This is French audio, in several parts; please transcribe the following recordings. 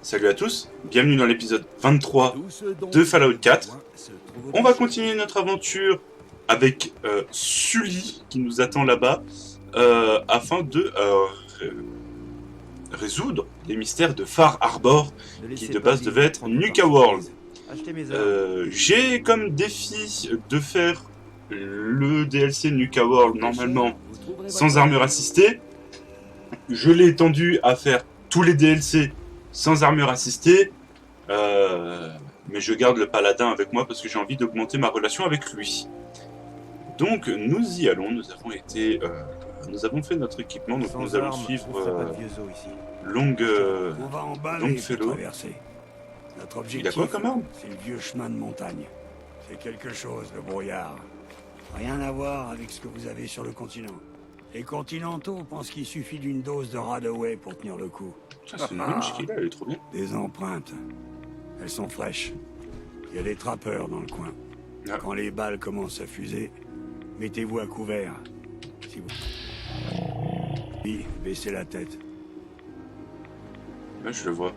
Salut à tous, bienvenue dans l'épisode 23 de Fallout 4. On va continuer notre aventure avec Sully qui nous attend là-bas afin de résoudre les mystères de Far Harbor qui de base devait être Nuka World. J'ai comme défi de faire le DLC Nuka World normalement sans armure assistée. Je l'ai étendu à faire tous les DLC sans armure assistée, mais je garde le paladin avec moi parce que j'ai envie d'augmenter ma relation avec lui. Donc nous y allons, nous avons fait notre équipement, donc nous allons suivre Longfellow. Notre objectif, Il a quoi comme arme? c'est le vieux chemin de montagne. C'est quelque chose, le brouillard. Rien à voir avec ce que vous avez sur le continent. Les continentaux pensent qu'il suffit d'une dose de Radaway pour tenir le coup. C'est une winch qu'il a, elle est trop bien. Des empreintes. Elles sont fraîches. Il y a des trappeurs dans le coin. Ah. Quand les balles commencent à fuser, mettez-vous à couvert. Si vous... Oui, baissez la tête. Là je le vois.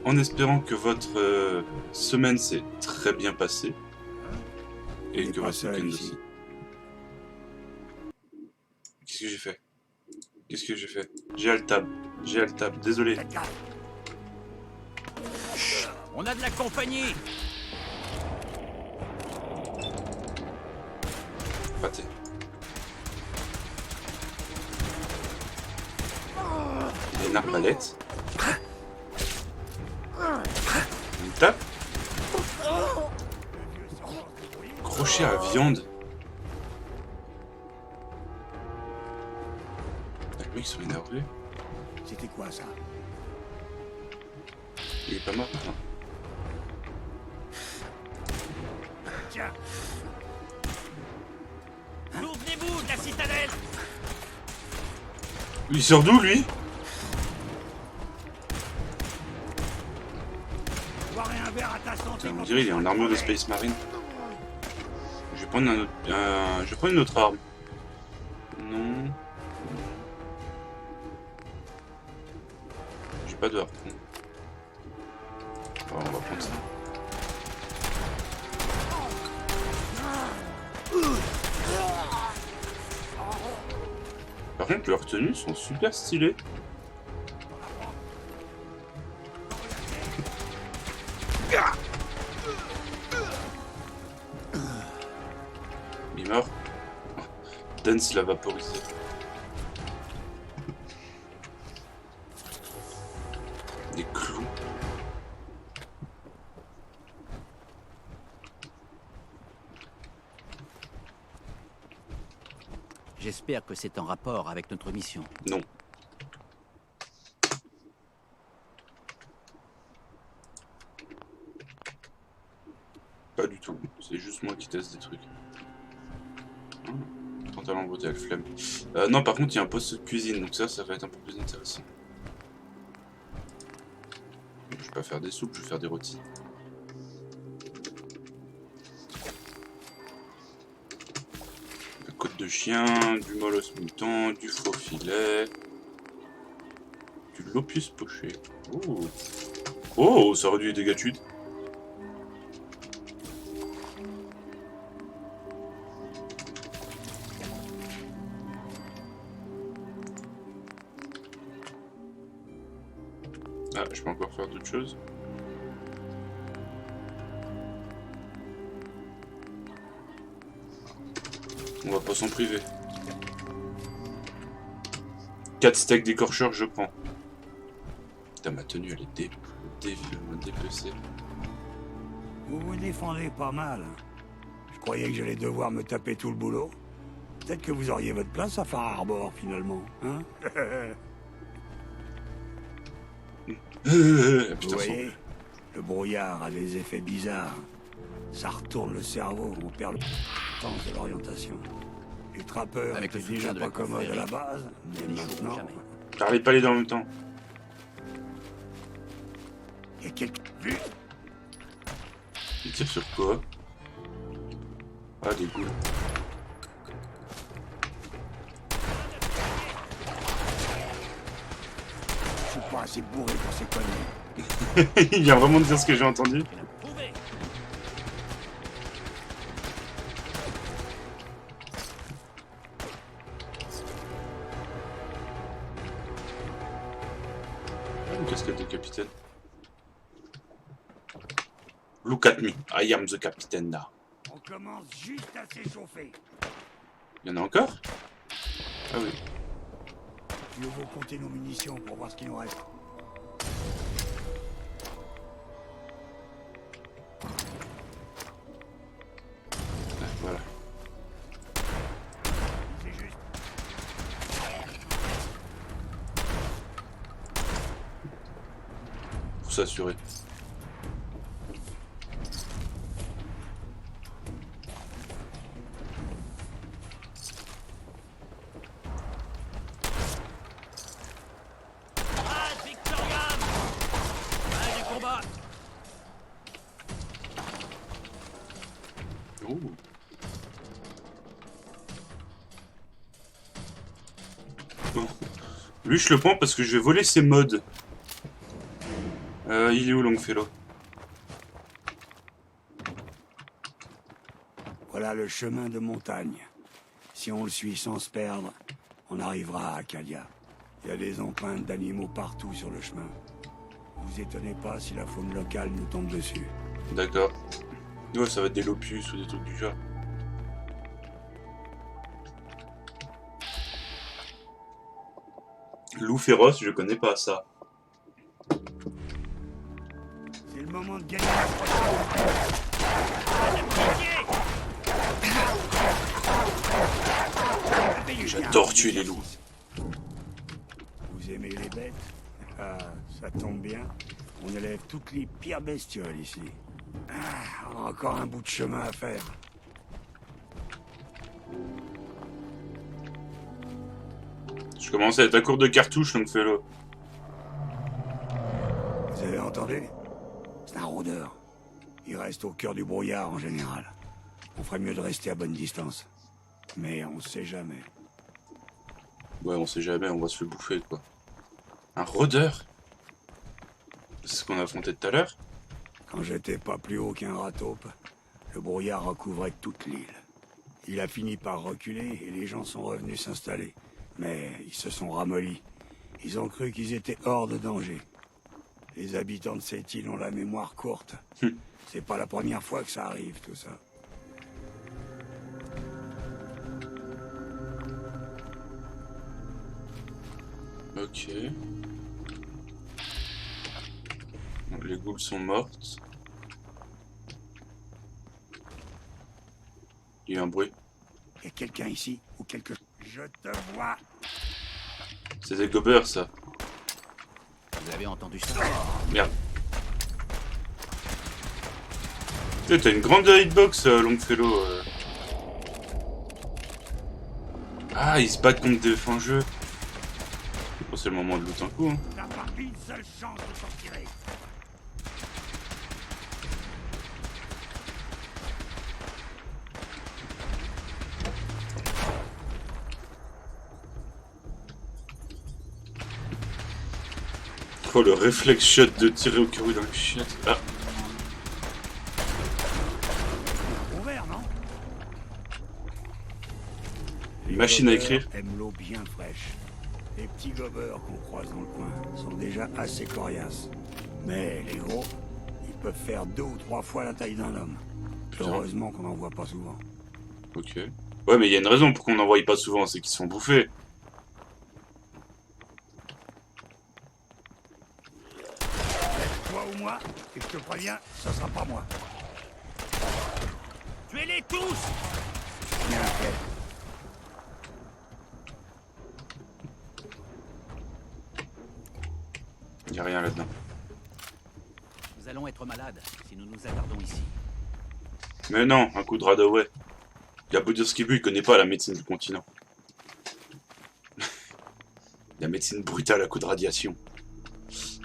En espérant que votre semaine s'est très bien passée. Et que votre week-end aussi. Qu'est-ce que j'ai fait? Qu'est-ce que j'ai fait? J'ai Alt-Tab, désolé. Chut, on a de la compagnie. Raté. Il a une arbalète. Une tape. Crochet à viande. Les mecs sont énervés. C'était quoi ça? Il est pas mort maintenant. Tiens. Souvenez-vous de la citadelle. Il sort d'où lui? Boire un verre à ta santé. On dirait qu'il est en armure de Space Marine. Je vais prendre je vais prendre une autre arme. Non. J'ai pas de harpon. Bon, on va prendre ça. Par contre, leurs tenues sont super stylées. Il est mort. Dance l'a vaporisé. Des clous. J'espère que c'est en rapport avec notre mission. Non. Pas du tout. C'est juste moi qui teste des trucs. Pantalon beauté avec flemme. Non, par contre, il y a un poste de cuisine, donc ça va être un peu plus intéressant. Je vais pas faire des soupes, je vais faire des rôtis. La côte de chien, du molosse mouton, du faux filet, du lopus poché. Oh, oh, ça réduit les dégâts de chute. Ah, je peux encore faire d'autres choses. On va pas s'en priver. 4 steaks d'écorcheur, je prends. Putain, ma tenue, elle est dépecée. Vous vous défendez pas mal. Je croyais que j'allais devoir me taper tout le boulot. Peut-être que vous auriez votre place à Far Harbor, finalement, hein? Putain, Vous voyez, le brouillard a des effets bizarres. Ça retourne le cerveau, on perd le sens de l'orientation. Les trappeurs Avec le étaient soutien déjà de pas la commodes à la confrérie, base, mais maintenant... jamais. J'arrive pas les deux en même temps. Il y a quelqu'un vu? Il tire sur quoi? Ah, des goules. pas assez bourré pour ces conneries. Il vient vraiment de dire ce que j'ai entendu. Trouvez. Une casquette de capitaine. Look at me, I am the captain now. On commence juste à s'échauffer. Il y en a encore? Ah oui. Mieux vaut compter nos munitions pour voir ce qu'il nous reste. Ah, voilà. C'est juste. Pour s'assurer. Ah, Victoriam. Ah, du combat. Oh. Bon. Lui, je le prends parce que je vais voler ses mods. Il est où, Longfellow? Voilà le chemin de montagne. Si on le suit sans se perdre, on arrivera à Acadia. Il y a des empreintes d'animaux partout sur le chemin. Vous étonnez pas si la faune locale nous tombe dessus. D'accord. Ouais, ça va être des lopus ou des trucs du genre. Loup féroce, je connais pas ça. C'est le moment de gagner la prochaine. J'adore tuer les loups. Vous aimez les bêtes? Ah, ça tombe bien. On élève toutes les pires bestioles ici. Ah, on a encore un bout de chemin à faire. Je commence à être à court de cartouches, Longfellow. Vous avez entendu? C'est un rôdeur. Il reste au cœur du brouillard en général. On ferait mieux de rester à bonne distance. Mais on sait jamais. Ouais, on sait jamais, on va se le bouffer, quoi. Un rôdeur? C'est ce qu'on a affronté tout à l'heure? Quand j'étais pas plus haut qu'un rat taupe, le brouillard recouvrait toute l'île. Il a fini par reculer et les gens sont revenus s'installer. Mais ils se sont ramollis. Ils ont cru qu'ils étaient hors de danger. Les habitants de cette île ont la mémoire courte. C'est pas la première fois que ça arrive, tout ça. Ok. Donc, les ghouls sont mortes. Il y a eu un bruit. Y a quelqu'un ici ou quelque... Je te vois. C'est des gobers, ça. Vous avez entendu ça? Merde. Putain, t'as une grande hitbox, Longfellow. Ah, ils se battent contre des fangeux. Bon, c'est le moment de loot un coup, hein. T'as pas une seule chance de s'en tirer. Oh, le réflexe shot de tirer au carreau dans le shit. Ah, Ouvert, non? machine à Les gobeurs écrire. aiment l'eau bien fraîche. Les petits gobeurs qu'on croise dans le coin sont déjà assez coriaces. Mais les gros, ils peuvent faire 2 ou 3 fois la taille d'un homme. Putain. Heureusement qu'on n'en voit pas souvent. Ok. Ouais, mais il y a une raison pour qu'on n'en voie pas souvent, c'est qu'ils se font bouffer. Toi ou moi, et je te préviens, ça sera pas moi. Tuez-les tous! Bien fait. Il n'y a rien là-dedans. Nous allons être malades si nous nous attardons ici. Mais non, un coup de Radaway. Il a beau dire ce qu'il veut, il connaît pas la médecine du continent. La médecine brutale à coup de radiation.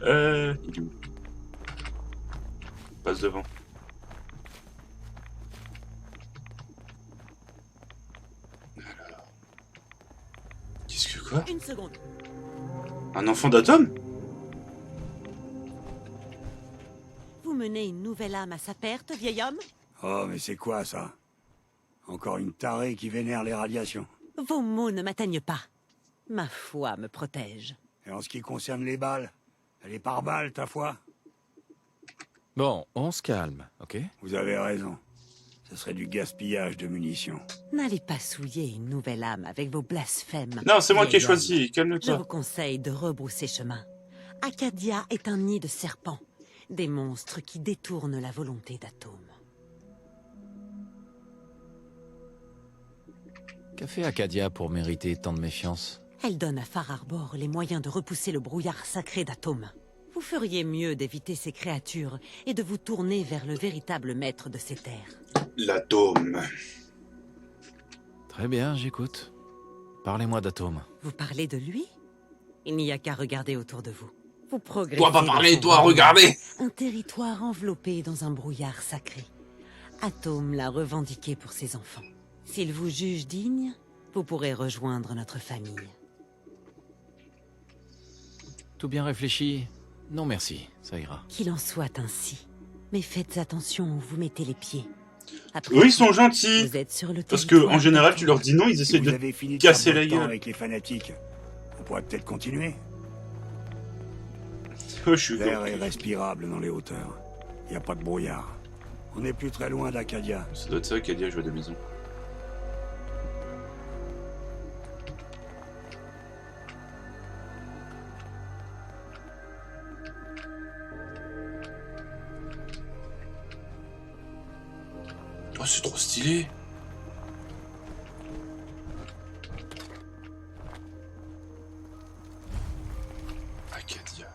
Il est où? Passe devant. Alors. Qu'est-ce que quoi? Une seconde. Un enfant d'atome? menez une nouvelle âme à sa perte, vieil homme? Oh, mais c'est quoi, ça? Encore une tarée qui vénère les radiations. Vos mots ne m'atteignent pas. Ma foi me protège. Et en ce qui concerne les balles, elle est par balle, ta foi? Bon, on se calme, ok? Vous avez raison. Ce serait du gaspillage de munitions. N'allez pas souiller une nouvelle âme avec vos blasphèmes. Non, c'est moi qui ai vieil homme. choisi, Je calme-toi. vous conseille de rebrousser chemin. Acadia est un nid de serpents, des monstres qui détournent la volonté d'Atome. Qu'a fait Acadia pour mériter tant de méfiance? Elle donne à Far Harbor les moyens de repousser le brouillard sacré d'Atome. Vous feriez mieux d'éviter ces créatures et de vous tourner vers le véritable maître de ces terres. L'atome. Très bien, j'écoute. Parlez-moi d'Atome. Vous parlez de lui? Il n'y a qu'à regarder autour de vous. Vous progressez. Toi, pas dans parler, son toi, royaume. regardez. Un territoire enveloppé dans un brouillard sacré. Atome l'a revendiqué pour ses enfants. S'il vous juge digne, vous pourrez rejoindre notre famille. Tout bien réfléchi? Non merci, ça ira. Qu'il en soit ainsi. Mais faites attention où vous mettez les pieds. Après Eux, ils tout, sont gentils. vous êtes sur le Parce que, territoire en général, d'Atome. tu leur dis non, ils Si essaient vous de avez fini de casser perdre la votre temps gueule. avec les fanatiques, on pourrait peut-être continuer. Oh, je suis L'air est respirable dans les hauteurs. Il n'y a pas de brouillard. On n'est plus très loin d'Acadia. Ça doit être ça qu'Adia joue à la maison. Oh, c'est trop stylé. Acadia.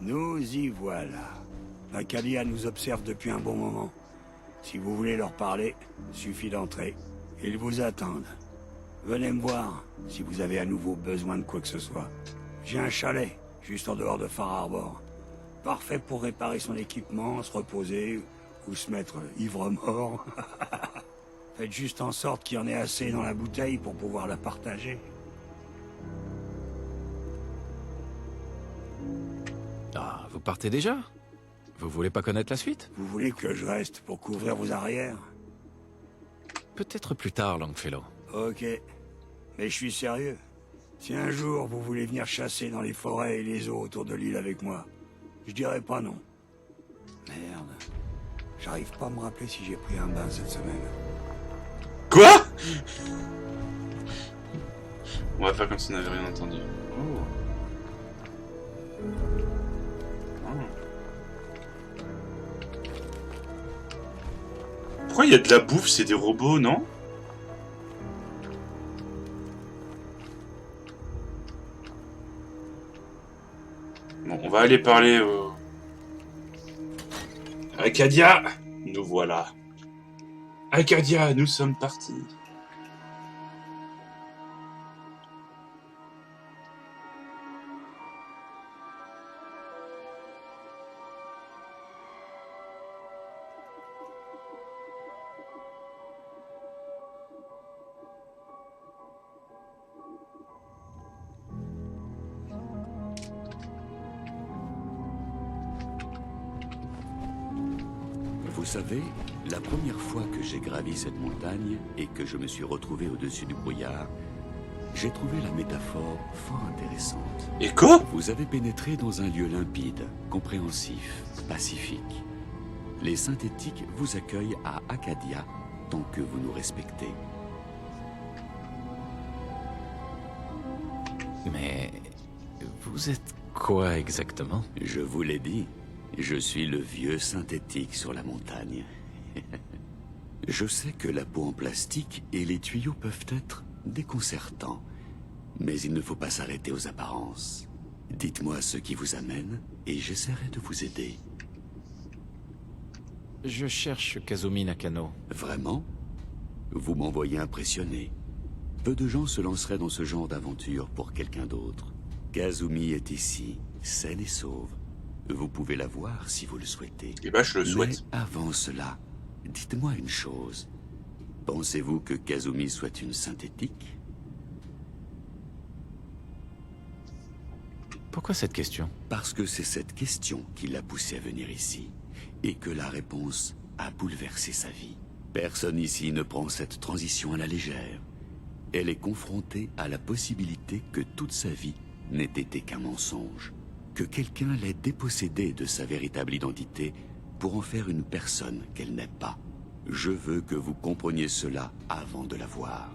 Nous y voilà. Acadia nous observe depuis un bon moment. Si vous voulez leur parler, suffit d'entrer. Ils vous attendent. Venez me voir, si vous avez à nouveau besoin de quoi que ce soit. J'ai un chalet, juste en dehors de Far Harbor. Parfait pour réparer son équipement, se reposer, ou se mettre ivre-mort. Faites juste en sorte qu'il y en ait assez dans la bouteille pour pouvoir la partager. Ah, vous partez déjà? Vous voulez pas connaître la suite? Vous voulez que je reste pour couvrir vos arrières? Peut-être plus tard, Longfellow. Ok. Mais je suis sérieux. Si un jour vous voulez venir chasser dans les forêts et les eaux autour de l'île avec moi, je dirais pas non. Merde. J'arrive pas à me rappeler si j'ai pris un bain cette semaine. Quoi? On va faire comme si on n'avait rien entendu. Pourquoi il y a de la bouffe? C'est des robots, non? Bon, on va aller parler au... Acadia, nous voilà. Acadia, nous sommes partis. Vous savez, la première fois que j'ai gravi cette montagne et que je me suis retrouvé au-dessus du brouillard, j'ai trouvé la métaphore fort intéressante. Et quoi? Vous avez pénétré dans un lieu limpide, compréhensif, pacifique. Les synthétiques vous accueillent à Acadia tant que vous nous respectez. Mais... vous êtes quoi exactement? Je vous l'ai dit, je suis le vieux synthétique sur la montagne. Je sais que la peau en plastique et les tuyaux peuvent être déconcertants, mais il ne faut pas s'arrêter aux apparences. Dites-moi ce qui vous amène et j'essaierai de vous aider. Je cherche Kazumi Nakano. Vraiment? Vous m'envoyez impressionné. Peu de gens se lanceraient dans ce genre d'aventure pour quelqu'un d'autre. Kazumi est ici, saine et sauve. Vous pouvez la voir si vous le souhaitez. Eh ben, je le souhaite. Mais avant cela, dites-moi une chose. Pensez-vous que Kazumi soit une synthétique? Pourquoi cette question? Parce que c'est cette question qui l'a poussé à venir ici, et que la réponse a bouleversé sa vie. Personne ici ne prend cette transition à la légère. Elle est confrontée à la possibilité que toute sa vie n'ait été qu'un mensonge, que quelqu'un l'ait dépossédée de sa véritable identité pour en faire une personne qu'elle n'est pas. Je veux que vous compreniez cela avant de la voir.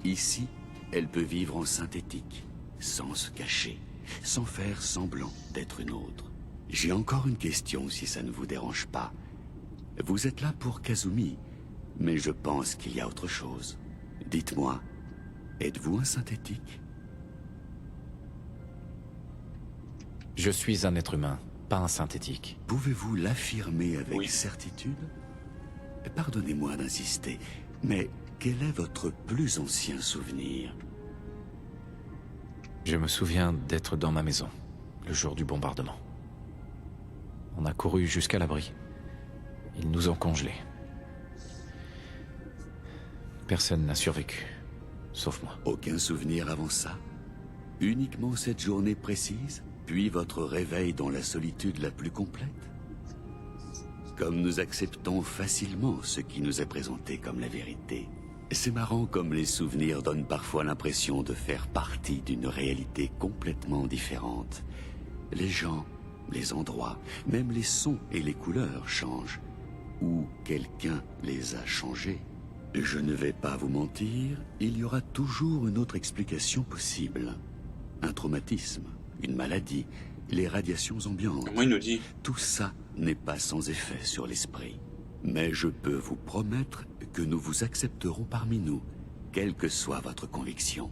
Ici, elle peut vivre en synthétique, sans se cacher, sans faire semblant d'être une autre. J'ai encore une question si ça ne vous dérange pas. Vous êtes là pour Kazumi, mais je pense qu'il y a autre chose. Dites-moi, êtes-vous un synthétique? Je suis un être humain, pas un synthétique. Pouvez-vous l'affirmer avec Oui. certitude? Pardonnez-moi d'insister, mais quel est votre plus ancien souvenir? Je me souviens d'être dans ma maison, le jour du bombardement. On a couru jusqu'à l'abri. Ils nous ont congelés. Personne n'a survécu, sauf moi. Aucun souvenir avant ça? Uniquement cette journée précise, puis votre réveil dans la solitude la plus complète? Comme nous acceptons facilement ce qui nous est présenté comme la vérité. C'est marrant comme les souvenirs donnent parfois l'impression de faire partie d'une réalité complètement différente. Les gens, les endroits, même les sons et les couleurs changent. Ou quelqu'un les a changés. Je ne vais pas vous mentir, il y aura toujours une autre explication possible. Un traumatisme, une maladie, les radiations ambiantes. Moi, il nous dit. Tout ça n'est pas sans effet sur l'esprit. Mais je peux vous promettre que nous vous accepterons parmi nous, quelle que soit votre conviction.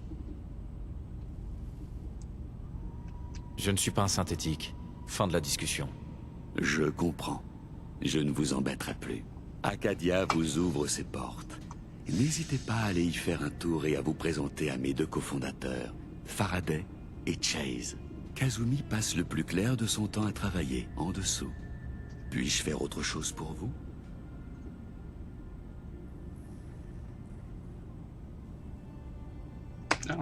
Je ne suis pas un synthétique. Fin de la discussion. Je comprends. Je ne vous embêterai plus. Acadia vous ouvre ses portes. N'hésitez pas à aller y faire un tour et à vous présenter à mes deux cofondateurs, Faraday et Chase. Kazumi passe le plus clair de son temps à travailler, en dessous. Puis-je faire autre chose pour vous?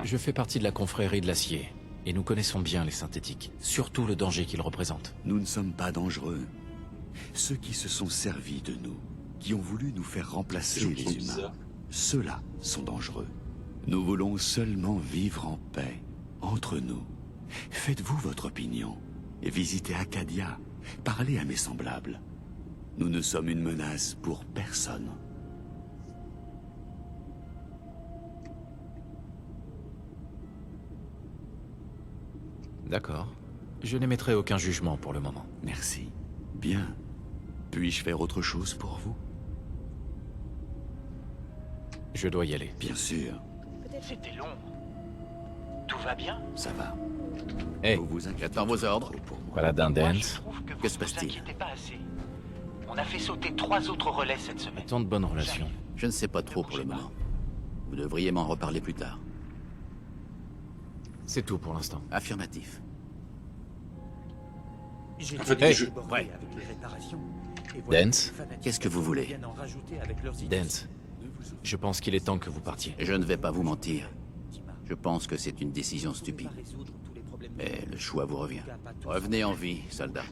Je fais partie de la confrérie de l'acier, et nous connaissons bien les synthétiques, surtout le danger qu'ils représentent. Nous ne sommes pas dangereux. Ceux qui se sont servis de nous, qui ont voulu nous faire remplacer Les gens qui sont les humains, bizarres. ceux-là sont dangereux. Nous voulons seulement vivre en paix, entre nous. Faites-vous votre opinion, et visitez Acadia, parlez à mes semblables. Nous ne sommes une menace pour personne. D'accord. Je n'émettrai aucun jugement pour le moment. Merci. Bien. Puis-je faire autre chose pour vous? Je dois y aller. Bien sûr, C'était long. Tout va bien? ça va. Hey, Vous inquiétez j'attends vos pas ordres. trop pour moi. voilà d'un Moi, je dance. trouve que Que vous se vous passe-t-il? inquiétez pas assez. On a fait sauter 3 autres relais cette semaine. Tant de bonnes relations. Je ne sais pas trop pour le moment. Vous devriez m'en reparler plus tard. C'est tout pour l'instant. Affirmatif. En fait, les jeux. Ouais. Dance, Qu'est-ce que vous voulez? Dance. Je pense qu'il est temps que vous partiez. Je ne vais pas vous mentir. Je pense que c'est une décision stupide. Mais le choix vous revient. Revenez en vie, soldat.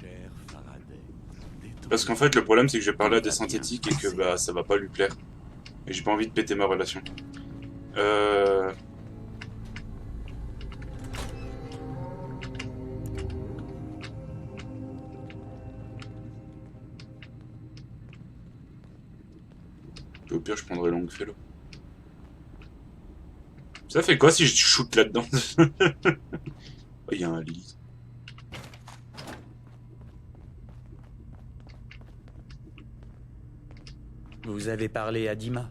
Cher Faraday, Parce qu'en fait, le problème, c'est que je vais parler à des synthétiques et que bah, ça va pas lui plaire. Et j'ai pas envie de péter ma relation. Au pire, je prendrai Longfellow. Ça fait quoi si je shoot là-dedans? Il y a un lit. Vous avez parlé à Dima.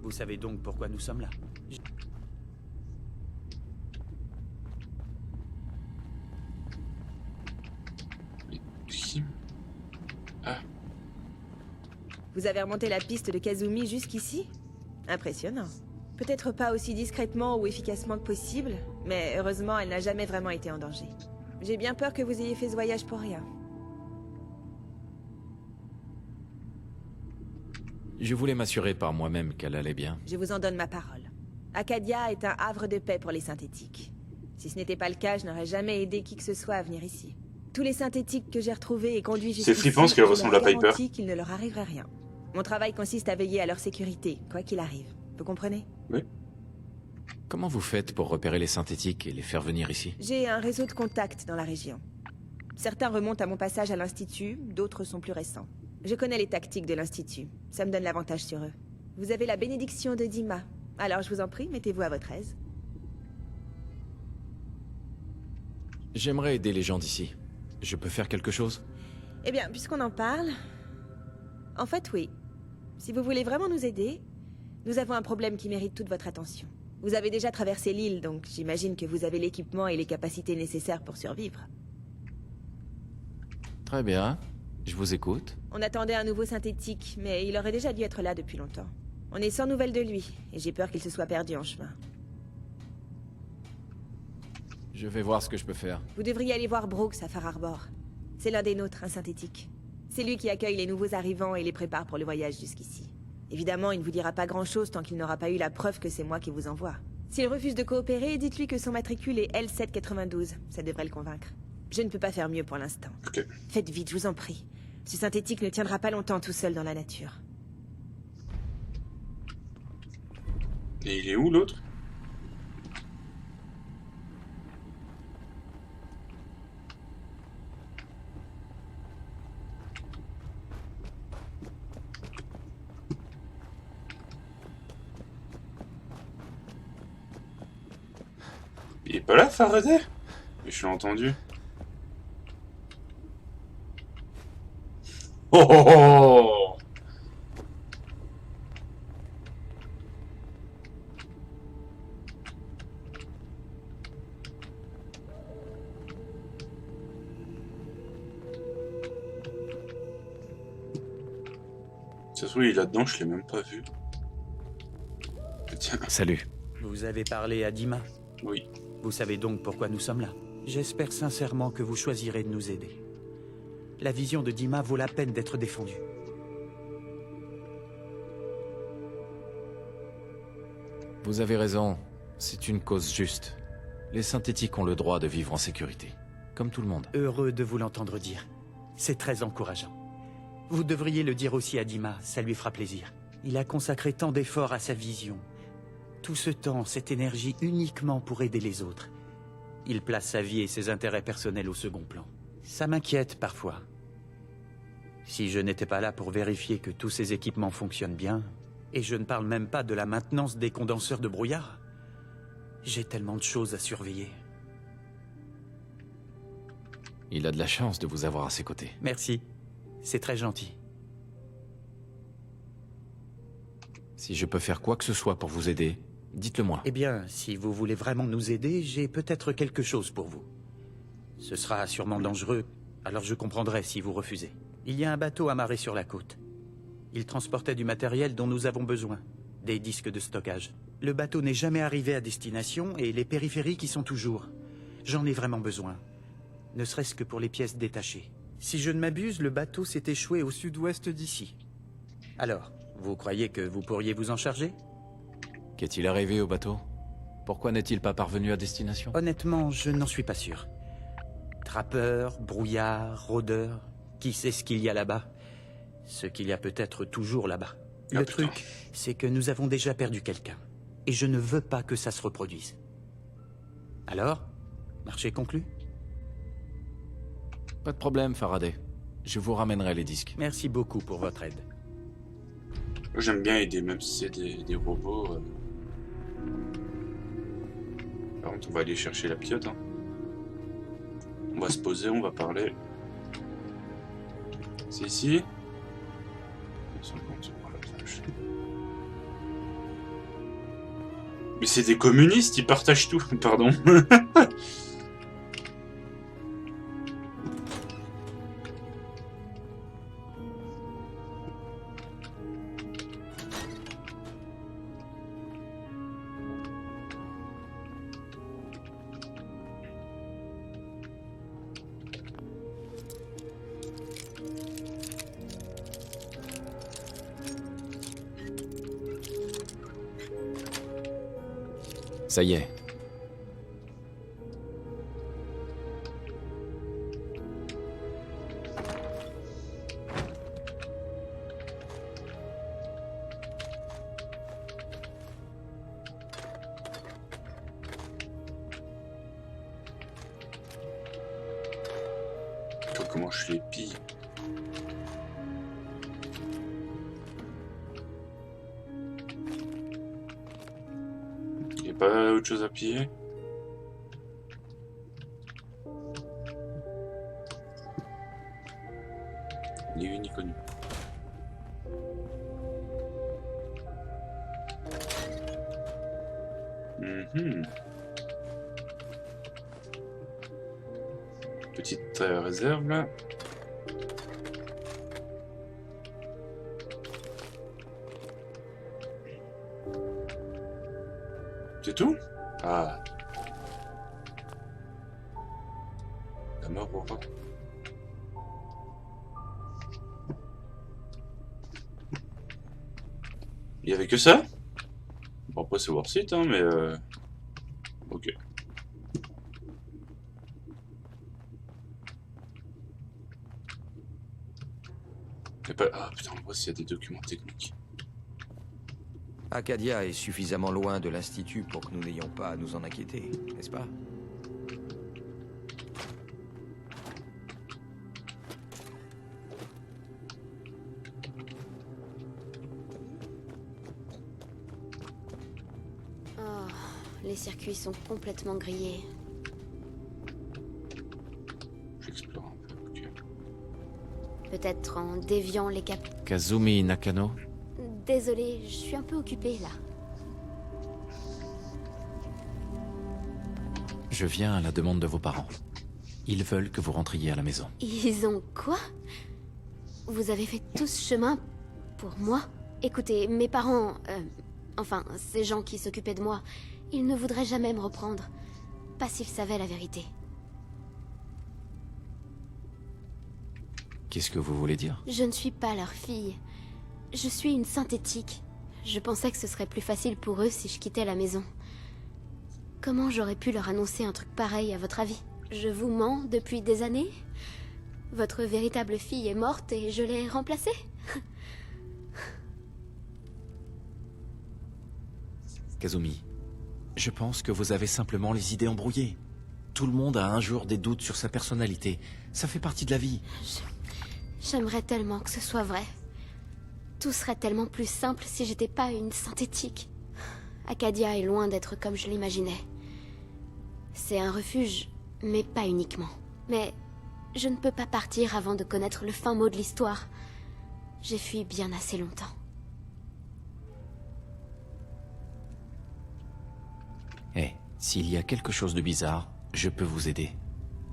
Vous savez donc pourquoi nous sommes là. Vous avez remonté la piste de Kazumi jusqu'ici? Impressionnant. Peut-être pas aussi discrètement ou efficacement que possible, mais heureusement, elle n'a jamais vraiment été en danger. J'ai bien peur que vous ayez fait ce voyage pour rien. Je voulais m'assurer par moi-même qu'elle allait bien. Je vous en donne ma parole. Acadia est un havre de paix pour les synthétiques. Si ce n'était pas le cas, je n'aurais jamais aidé qui que ce soit à venir ici. Tous les synthétiques que j'ai retrouvés et conduits jusqu'ici... C'est flippant parce qu'elle ressemble à Piper. Qu'il ne leur arriverait rien. Mon travail consiste à veiller à leur sécurité, quoi qu'il arrive. Vous comprenez? Oui. Comment vous faites pour repérer les synthétiques et les faire venir ici? J'ai un réseau de contacts dans la région. Certains remontent à mon passage à l'Institut, d'autres sont plus récents. Je connais les tactiques de l'Institut. Ça me donne l'avantage sur eux. Vous avez la bénédiction de Dima. Alors je vous en prie, mettez-vous à votre aise. J'aimerais aider les gens d'ici. Je peux faire quelque chose? Eh bien, puisqu'on en parle... En fait, oui. Si vous voulez vraiment nous aider, nous avons un problème qui mérite toute votre attention. Vous avez déjà traversé l'île, donc j'imagine que vous avez l'équipement et les capacités nécessaires pour survivre. Très bien. Je vous écoute. On attendait un nouveau synthétique, mais il aurait déjà dû être là depuis longtemps. On est sans nouvelles de lui, et j'ai peur qu'il se soit perdu en chemin. Je vais voir ce que je peux faire. Vous devriez aller voir Brooks à Far Harbor. C'est l'un des nôtres, un synthétique. C'est lui qui accueille les nouveaux arrivants et les prépare pour le voyage jusqu'ici. Évidemment, il ne vous dira pas grand-chose tant qu'il n'aura pas eu la preuve que c'est moi qui vous envoie. S'il refuse de coopérer, dites-lui que son matricule est L792. Ça devrait le convaincre. Je ne peux pas faire mieux pour l'instant. Ok. Faites vite, je vous en prie. Ce synthétique ne tiendra pas longtemps tout seul dans la nature. Et il est où l'autre? Il est pas là, Faraday? Mais je l'ai entendu. Oh oh oh! Ça se trouve, il est là-dedans, je l'ai même pas vu. Tiens. Salut. Vous avez parlé à Dima? Oui. Vous savez donc pourquoi nous sommes là. J'espère sincèrement que vous choisirez de nous aider. La vision de Dima vaut la peine d'être défendue. Vous avez raison. C'est une cause juste. Les synthétiques ont le droit de vivre en sécurité. Comme tout le monde. Heureux de vous l'entendre dire. C'est très encourageant. Vous devriez le dire aussi à Dima, ça lui fera plaisir. Il a consacré tant d'efforts à sa vision. Tout ce temps, cette énergie uniquement pour aider les autres. Il place sa vie et ses intérêts personnels au second plan. Ça m'inquiète parfois. Si je n'étais pas là pour vérifier que tous ces équipements fonctionnent bien, et je ne parle même pas de la maintenance des condenseurs de brouillard, j'ai tellement de choses à surveiller. Il a de la chance de vous avoir à ses côtés. Merci. C'est très gentil. Si je peux faire quoi que ce soit pour vous aider, dites-le moi. Eh bien, si vous voulez vraiment nous aider, j'ai peut-être quelque chose pour vous. Ce sera sûrement dangereux, alors je comprendrai si vous refusez. Il y a un bateau amarré sur la côte. Il transportait du matériel dont nous avons besoin, des disques de stockage. Le bateau n'est jamais arrivé à destination et les périphériques y sont toujours. J'en ai vraiment besoin, ne serait-ce que pour les pièces détachées. Si je ne m'abuse, le bateau s'est échoué au sud-ouest d'ici. Alors, vous croyez que vous pourriez vous en charger? Qu'est-il arrivé au bateau? Pourquoi n'est-il pas parvenu à destination? Honnêtement, je n'en suis pas sûr. Trappeurs, brouillards, rôdeurs, qui sait ce qu'il y a là-bas? Ce qu'il y a peut-être toujours là-bas. Le truc, c'est que nous avons déjà perdu quelqu'un. Et je ne veux pas que ça se reproduise. Alors, marché conclu? Pas de problème, Faraday. Je vous ramènerai les disques. Merci beaucoup pour votre aide. J'aime bien aider, même si c'est des robots. Par contre, on va aller chercher la piote. Hein. On va se poser, on va parler. C'est ici. 50, on prend la plage. Mais c'est des communistes, ils partagent tout. Pardon. Ça y est. Comment je les pille? Il n'y a pas autre chose à piller? Ni vu ni connu. Petite réserve là. C'est tout? Ah. La mort au rat. Il y avait que ça? Bon après c'est worth it hein mais ok. Ah putain, on voit s'il y a des documents techniques. Acadia est suffisamment loin de l'Institut pour que nous n'ayons pas à nous en inquiéter, n'est-ce pas? Oh, les circuits sont complètement grillés. J'explore un peu, ok. Peut-être en déviant les cap... Kazumi Nakano? Désolée, je suis un peu occupée là. Je viens à la demande de vos parents. Ils veulent que vous rentriez à la maison. Ils ont quoi? Vous avez fait tout ce chemin pour moi? Écoutez, mes parents... enfin, ces gens qui s'occupaient de moi, ils ne voudraient jamais me reprendre. Pas s'ils savaient la vérité. Qu'est-ce que vous voulez dire? Je ne suis pas leur fille. Je suis une synthétique. Je pensais que ce serait plus facile pour eux si je quittais la maison. Comment j'aurais pu leur annoncer un truc pareil, à votre avis? Je vous mens depuis des années? Votre véritable fille est morte et je l'ai remplacée? Kazumi, je pense que vous avez simplement les idées embrouillées. Tout le monde a un jour des doutes sur sa personnalité. Ça fait partie de la vie. J'aimerais tellement que ce soit vrai. Tout serait tellement plus simple si j'étais pas une synthétique. Acadia est loin d'être comme je l'imaginais. C'est un refuge, mais pas uniquement. Mais je ne peux pas partir avant de connaître le fin mot de l'histoire. J'ai fui bien assez longtemps. S'il y a quelque chose de bizarre, je peux vous aider.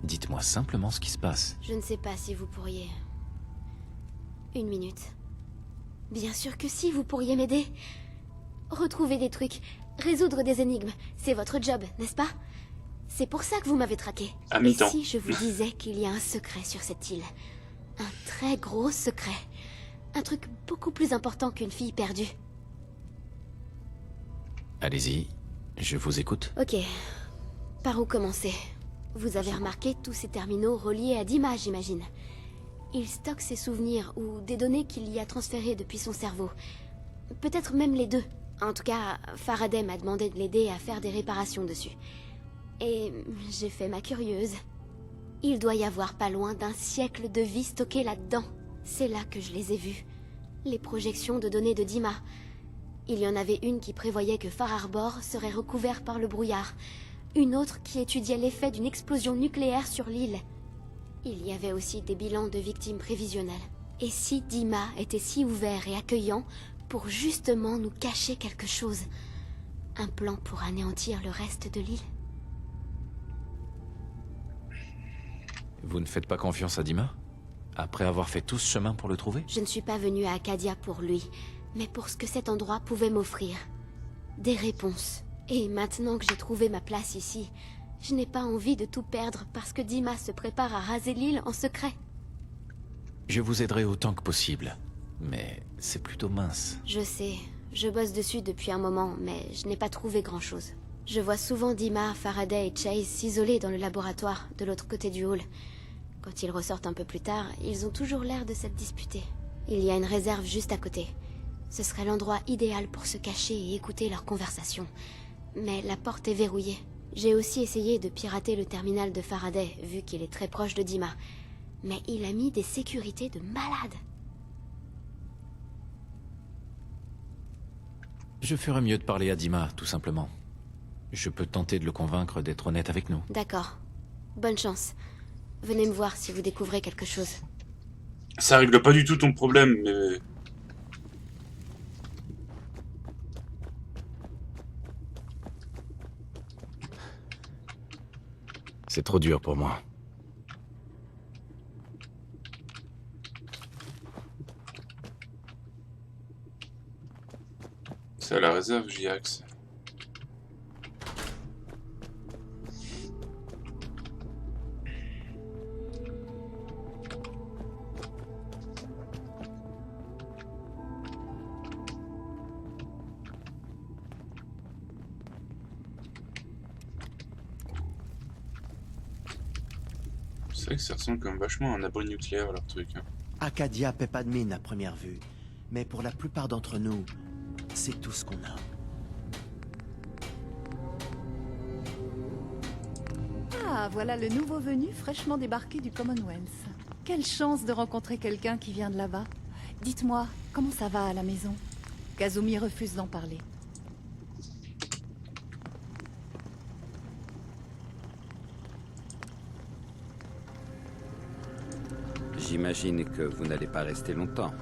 Dites-moi simplement ce qui se passe. Je ne sais pas si vous pourriez... Une minute. Bien sûr que si, vous pourriez m'aider. Retrouver des trucs, résoudre des énigmes, c'est votre job, n'est-ce pas? C'est pour ça que vous m'avez traqué. À Et mi-temps. si je vous disais qu'il y a un secret sur cette île? Un très gros secret. Un truc beaucoup plus important qu'une fille perdue. Allez-y, je vous écoute. Ok. Par où commencer? Vous avez remarqué tous ces terminaux reliés à Dima, j'imagine. Il stocke ses souvenirs ou des données qu'il y a transférées depuis son cerveau. Peut-être même les deux. En tout cas, Faraday m'a demandé de l'aider à faire des réparations dessus. Et j'ai fait ma curieuse. Il doit y avoir pas loin d'un siècle de vie stocké là-dedans. C'est là que je les ai vus. Les projections de données de Dima. Il y en avait une qui prévoyait que Far Harbor serait recouvert par le brouillard. Une autre qui étudiait l'effet d'une explosion nucléaire sur l'île. Il y avait aussi des bilans de victimes prévisionnelles. Et si Dima était si ouvert et accueillant pour justement nous cacher quelque chose? Un plan pour anéantir le reste de l'île? Vous ne faites pas confiance à Dima? Après avoir fait tout ce chemin pour le trouver? Je ne suis pas venue à Acadia pour lui, mais pour ce que cet endroit pouvait m'offrir. Des réponses. Et maintenant que j'ai trouvé ma place ici, je n'ai pas envie de tout perdre parce que Dima se prépare à raser l'île en secret. Je vous aiderai autant que possible, mais c'est plutôt mince. Je sais, je bosse dessus depuis un moment, mais je n'ai pas trouvé grand-chose. Je vois souvent Dima, Faraday et Chase s'isoler dans le laboratoire, de l'autre côté du hall. Quand ils ressortent un peu plus tard, ils ont toujours l'air de s'être disputés. Il y a une réserve juste à côté. Ce serait l'endroit idéal pour se cacher et écouter leur conversation. Mais la porte est verrouillée. J'ai aussi essayé de pirater le terminal de Faraday, vu qu'il est très proche de Dima. Mais il a mis des sécurités de malade. Je ferais mieux de parler à Dima, tout simplement. Je peux tenter de le convaincre d'être honnête avec nous. D'accord. Bonne chance. Venez me voir si vous découvrez quelque chose. Ça règle pas du tout ton problème, mais... C'est trop dur pour moi. C'est à la réserve, j'y ai accès. C'est vrai que ça ressemble comme vachement à un abri nucléaire, leur truc. Hein. Acadia paie pas de mine à première vue. Mais pour la plupart d'entre nous, c'est tout ce qu'on a. Ah, voilà le nouveau venu fraîchement débarqué du Commonwealth. Quelle chance de rencontrer quelqu'un qui vient de là-bas. Dites-moi, comment ça va à la maison? Kazumi refuse d'en parler. J'imagine que vous n'allez pas rester longtemps.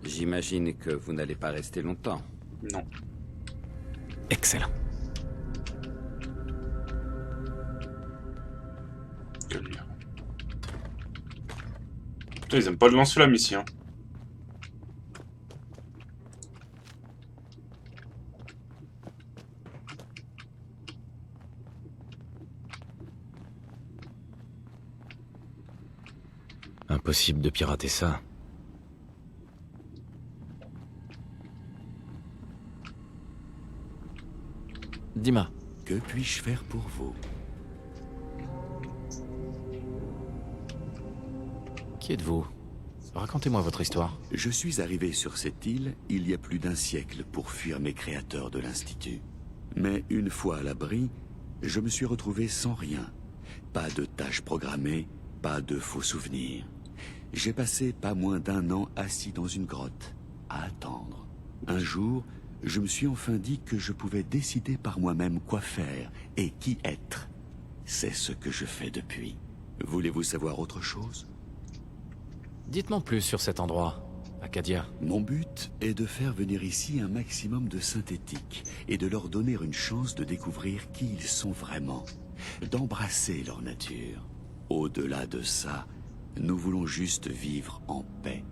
J'imagine que vous n'allez pas rester longtemps. Non. Excellent. Putain, ils aiment pas le lance-flamme ici, hein. Impossible de pirater ça. Dima. Que puis-je faire pour vous? Qui êtes-vous? Racontez-moi votre histoire. Je suis arrivé sur cette île il y a plus d'un siècle pour fuir mes créateurs de l'Institut. Mais une fois à l'abri, je me suis retrouvé sans rien. Pas de tâches programmées, pas de faux souvenirs. J'ai passé pas moins d'1 an assis dans une grotte, à attendre. Un jour, je me suis enfin dit que je pouvais décider par moi-même quoi faire et qui être. C'est ce que je fais depuis. Voulez-vous savoir autre chose? Dites-moi plus sur cet endroit, Acadia. Mon but est de faire venir ici un maximum de synthétiques et de leur donner une chance de découvrir qui ils sont vraiment, d'embrasser leur nature. Au-delà de ça, nous voulons juste vivre en paix.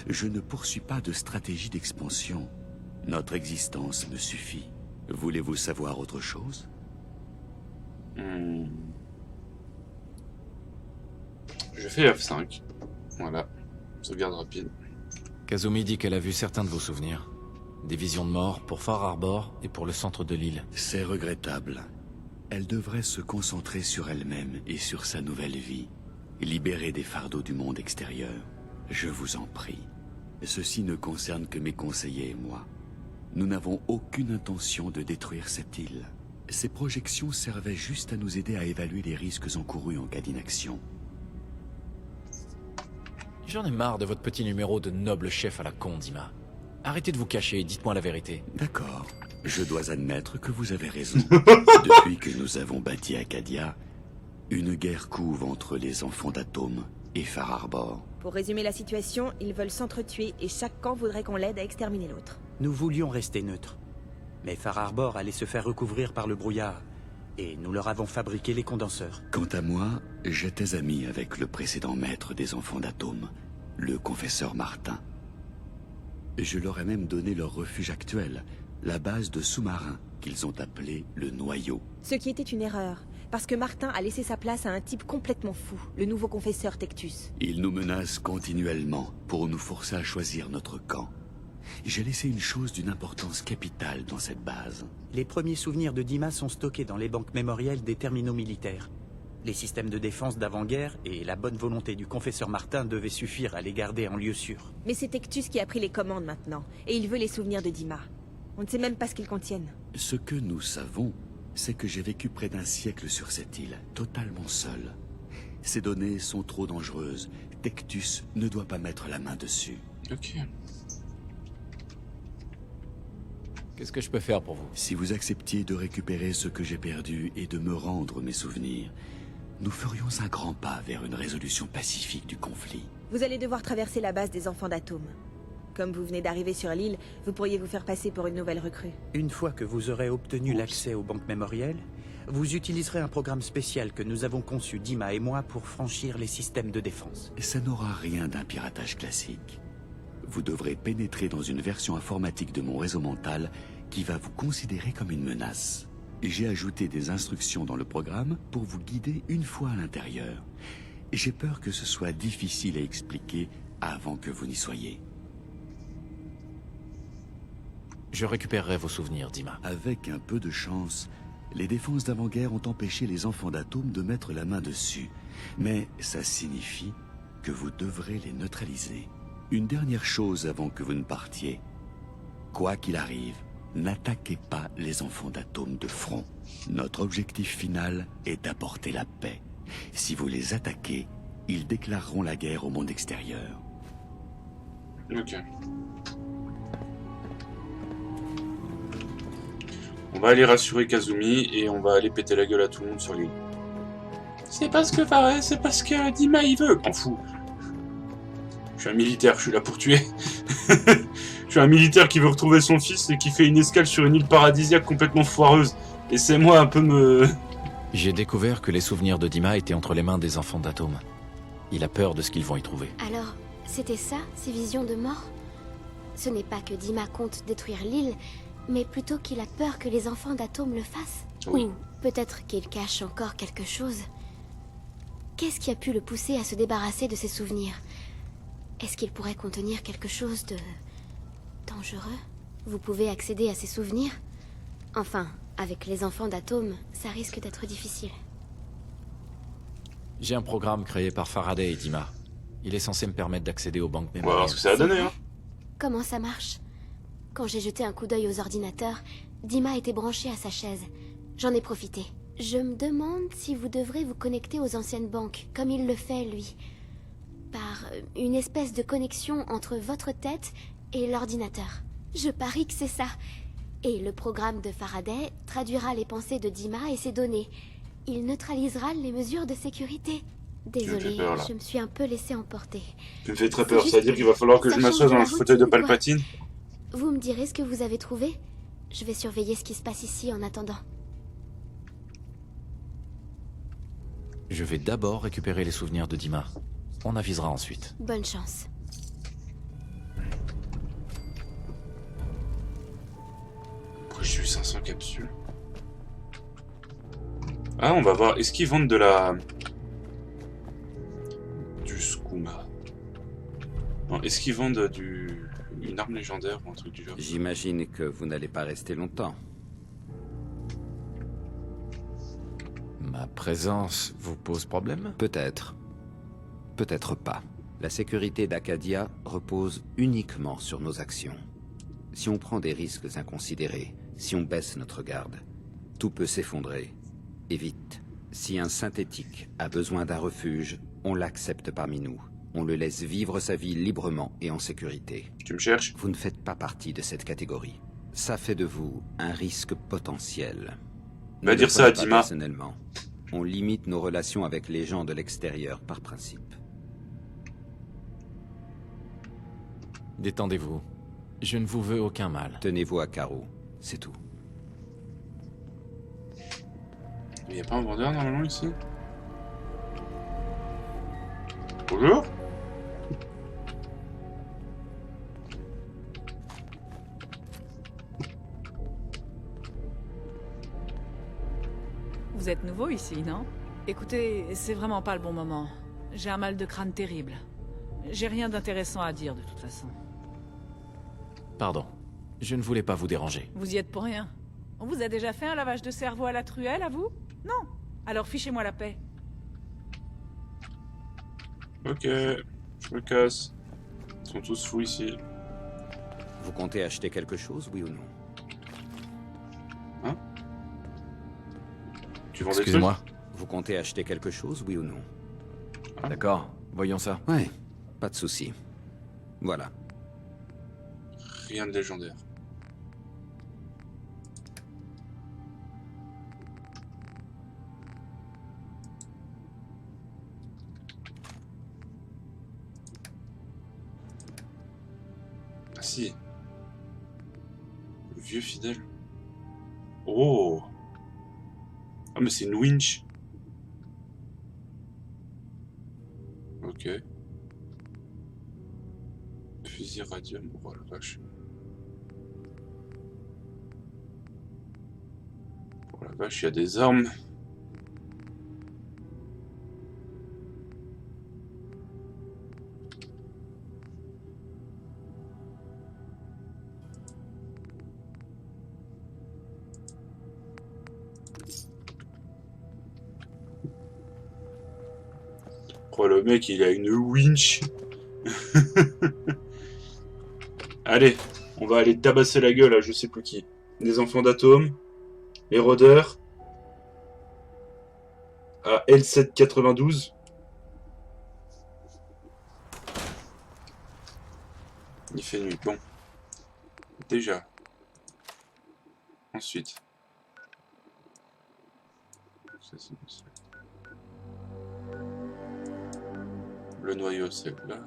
Je ne poursuis pas de stratégie d'expansion. Notre existence me suffit. Voulez-vous savoir autre chose? Je fais F5. Voilà. Sauvegarde rapide. Kazumi dit qu'elle a vu certains de vos souvenirs. Des visions de mort pour Far Harbor et pour le centre de l'île. C'est regrettable. Elle devrait se concentrer sur elle-même et sur sa nouvelle vie. Libérer des fardeaux du monde extérieur. Je vous en prie. Ceci ne concerne que mes conseillers et moi. Nous n'avons aucune intention de détruire cette île. Ces projections servaient juste à nous aider à évaluer les risques encourus en cas d'inaction. J'en ai marre de votre petit numéro de noble chef à la con, Dima. Arrêtez de vous cacher et dites-moi la vérité. D'accord. Je dois admettre que vous avez raison. Depuis que nous avons bâti Acadia, une guerre couve entre les enfants d'Atome et Far Harbor. Pour résumer la situation, ils veulent s'entretuer et chaque camp voudrait qu'on l'aide à exterminer l'autre. Nous voulions rester neutres. Mais Far Harbor allait se faire recouvrir par le brouillard. Et nous leur avons fabriqué les condenseurs. Quant à moi, j'étais ami avec le précédent maître des enfants d'Atome, le confesseur Martin. Je leur ai même donné leur refuge actuel, la base de sous-marins qu'ils ont appelé le Noyau. Ce qui était une erreur, parce que Martin a laissé sa place à un type complètement fou, le nouveau confesseur Tectus. Ils nous menacent continuellement pour nous forcer à choisir notre camp. J'ai laissé une chose d'une importance capitale dans cette base. Les premiers souvenirs de Dima sont stockés dans les banques mémorielles des terminaux militaires. Les systèmes de défense d'avant-guerre et la bonne volonté du confesseur Martin devaient suffire à les garder en lieu sûr. Mais c'est Tectus qui a pris les commandes maintenant, et il veut les souvenirs de Dima. On ne sait même pas ce qu'ils contiennent. Ce que nous savons, c'est que j'ai vécu près d'un siècle sur cette île, totalement seul. Ces données sont trop dangereuses. Tectus ne doit pas mettre la main dessus. Ok. Qu'est-ce que je peux faire pour vous? Si vous acceptiez de récupérer ce que j'ai perdu et de me rendre mes souvenirs, nous ferions un grand pas vers une résolution pacifique du conflit. Vous allez devoir traverser la base des enfants d'Atome. Comme vous venez d'arriver sur l'île, vous pourriez vous faire passer pour une nouvelle recrue. Une fois que vous aurez obtenu l'accès aux banques mémorielles, vous utiliserez un programme spécial que nous avons conçu, Dima et moi, pour franchir les systèmes de défense. Et ça n'aura rien d'un piratage classique. Vous devrez pénétrer dans une version informatique de mon réseau mental qui va vous considérer comme une menace. J'ai ajouté des instructions dans le programme pour vous guider une fois à l'intérieur. J'ai peur que ce soit difficile à expliquer avant que vous n'y soyez. Je récupérerai vos souvenirs, Dima. Avec un peu de chance, les défenses d'avant-guerre ont empêché les enfants d'Atome de mettre la main dessus. Mais ça signifie que vous devrez les neutraliser. Une dernière chose avant que vous ne partiez. Quoi qu'il arrive, n'attaquez pas les enfants d'Atome de front. Notre objectif final est d'apporter la paix. Si vous les attaquez, ils déclareront la guerre au monde extérieur. Ok. On va aller rassurer Kazumi et on va aller péter la gueule à tout le monde sur l'île. C'est parce que Dima il veut. M'en fous. Je suis un militaire, je suis là pour tuer. Je suis un militaire qui veut retrouver son fils et qui fait une escale sur une île paradisiaque complètement foireuse. Laissez-moi un peu me... J'ai découvert que les souvenirs de Dima étaient entre les mains des enfants d'Atome. Il a peur de ce qu'ils vont y trouver. Alors, c'était ça, ces visions de mort? Ce n'est pas que Dima compte détruire l'île, mais plutôt qu'il a peur que les enfants d'Atome le fassent. Oui. Ou peut-être qu'il cache encore quelque chose. Qu'est-ce qui a pu le pousser à se débarrasser de ses souvenirs? Est-ce qu'il pourrait contenir quelque chose de... dangereux? Vous pouvez accéder à ses souvenirs? Enfin, avec les enfants d'Atome, ça risque d'être difficile. J'ai un programme créé par Faraday et Dima. Il est censé me permettre d'accéder aux banques On va mémorielles. voir ce que ça a donné, hein. Comment ça marche? Quand j'ai jeté un coup d'œil aux ordinateurs, Dima était branché à sa chaise. J'en ai profité. Je me demande si vous devrez vous connecter aux anciennes banques, comme il le fait, lui. Par une espèce de connexion entre votre tête et l'ordinateur. Je parie que c'est ça. Et le programme de Faraday traduira les pensées de Dima et ses données. Il neutralisera les mesures de sécurité. Désolée, je me suis un peu laissé emporter. Tu me fais très peur, c'est-à-dire qu'il va falloir que je m'assoie dans le fauteuil de Palpatine. Vous me direz ce que vous avez trouvé? Je vais surveiller ce qui se passe ici en attendant. Je vais d'abord récupérer les souvenirs de Dima. On avisera ensuite. Bonne chance. Pourquoi j'ai eu 500 capsules? Ah, on va voir. Est-ce qu'ils vendent de la... du skouma? Non, est-ce qu'ils vendent une arme légendaire ou un truc du genre? J'imagine que vous n'allez pas rester longtemps. Ma présence vous pose problème? Peut-être. Peut-être pas. La sécurité d'Acadia repose uniquement sur nos actions. Si on prend des risques inconsidérés, si on baisse notre garde, tout peut s'effondrer. Et vite. Si un synthétique a besoin d'un refuge, on l'accepte parmi nous. On le laisse vivre sa vie librement et en sécurité. Tu me cherches? Vous ne faites pas partie de cette catégorie. Ça fait de vous un risque potentiel. Va dire ça à Dima. Personnellement, on limite nos relations avec les gens de l'extérieur par principe. Détendez-vous. Je ne vous veux aucun mal. Tenez-vous à carreau, c'est tout. Il n'y a pas un vendeur normalement ici? Bonjour? Vous êtes nouveau ici, non? Écoutez, c'est vraiment pas le bon moment. J'ai un mal de crâne terrible. J'ai rien d'intéressant à dire de toute façon. Pardon, je ne voulais pas vous déranger. Vous y êtes pour rien. On vous a déjà fait un lavage de cerveau à la truelle, à vous? Non. Alors fichez-moi la paix. Ok, je me casse. Ils sont tous fous ici. Vous comptez acheter quelque chose, oui ou non? Hein? Tu vends des trucs? Excusez-moi. Vous comptez acheter quelque chose, oui ou non? D'accord, voyons ça. Ouais, pas de souci. Voilà. Rien de légendaire. Ah si. Le vieux fidèle. Oh. Ah mais c'est une winch. Ok. Fusil radium, oh la vache. Oh la vache, il y a des armes. Oh le mec, il a une winch. Allez, on va aller tabasser la gueule à je sais plus qui. Les enfants d'Atome, les rôdeurs, à L792. Il fait nuit, bon. Déjà. Ensuite. Ça, c'est bon, ça. Le noyau, c'est là.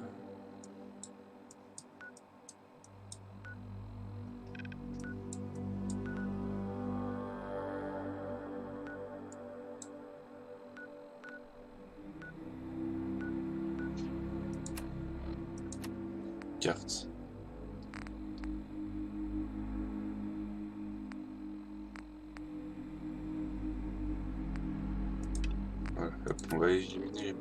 Carte. Voilà, hop, on va éliminer les...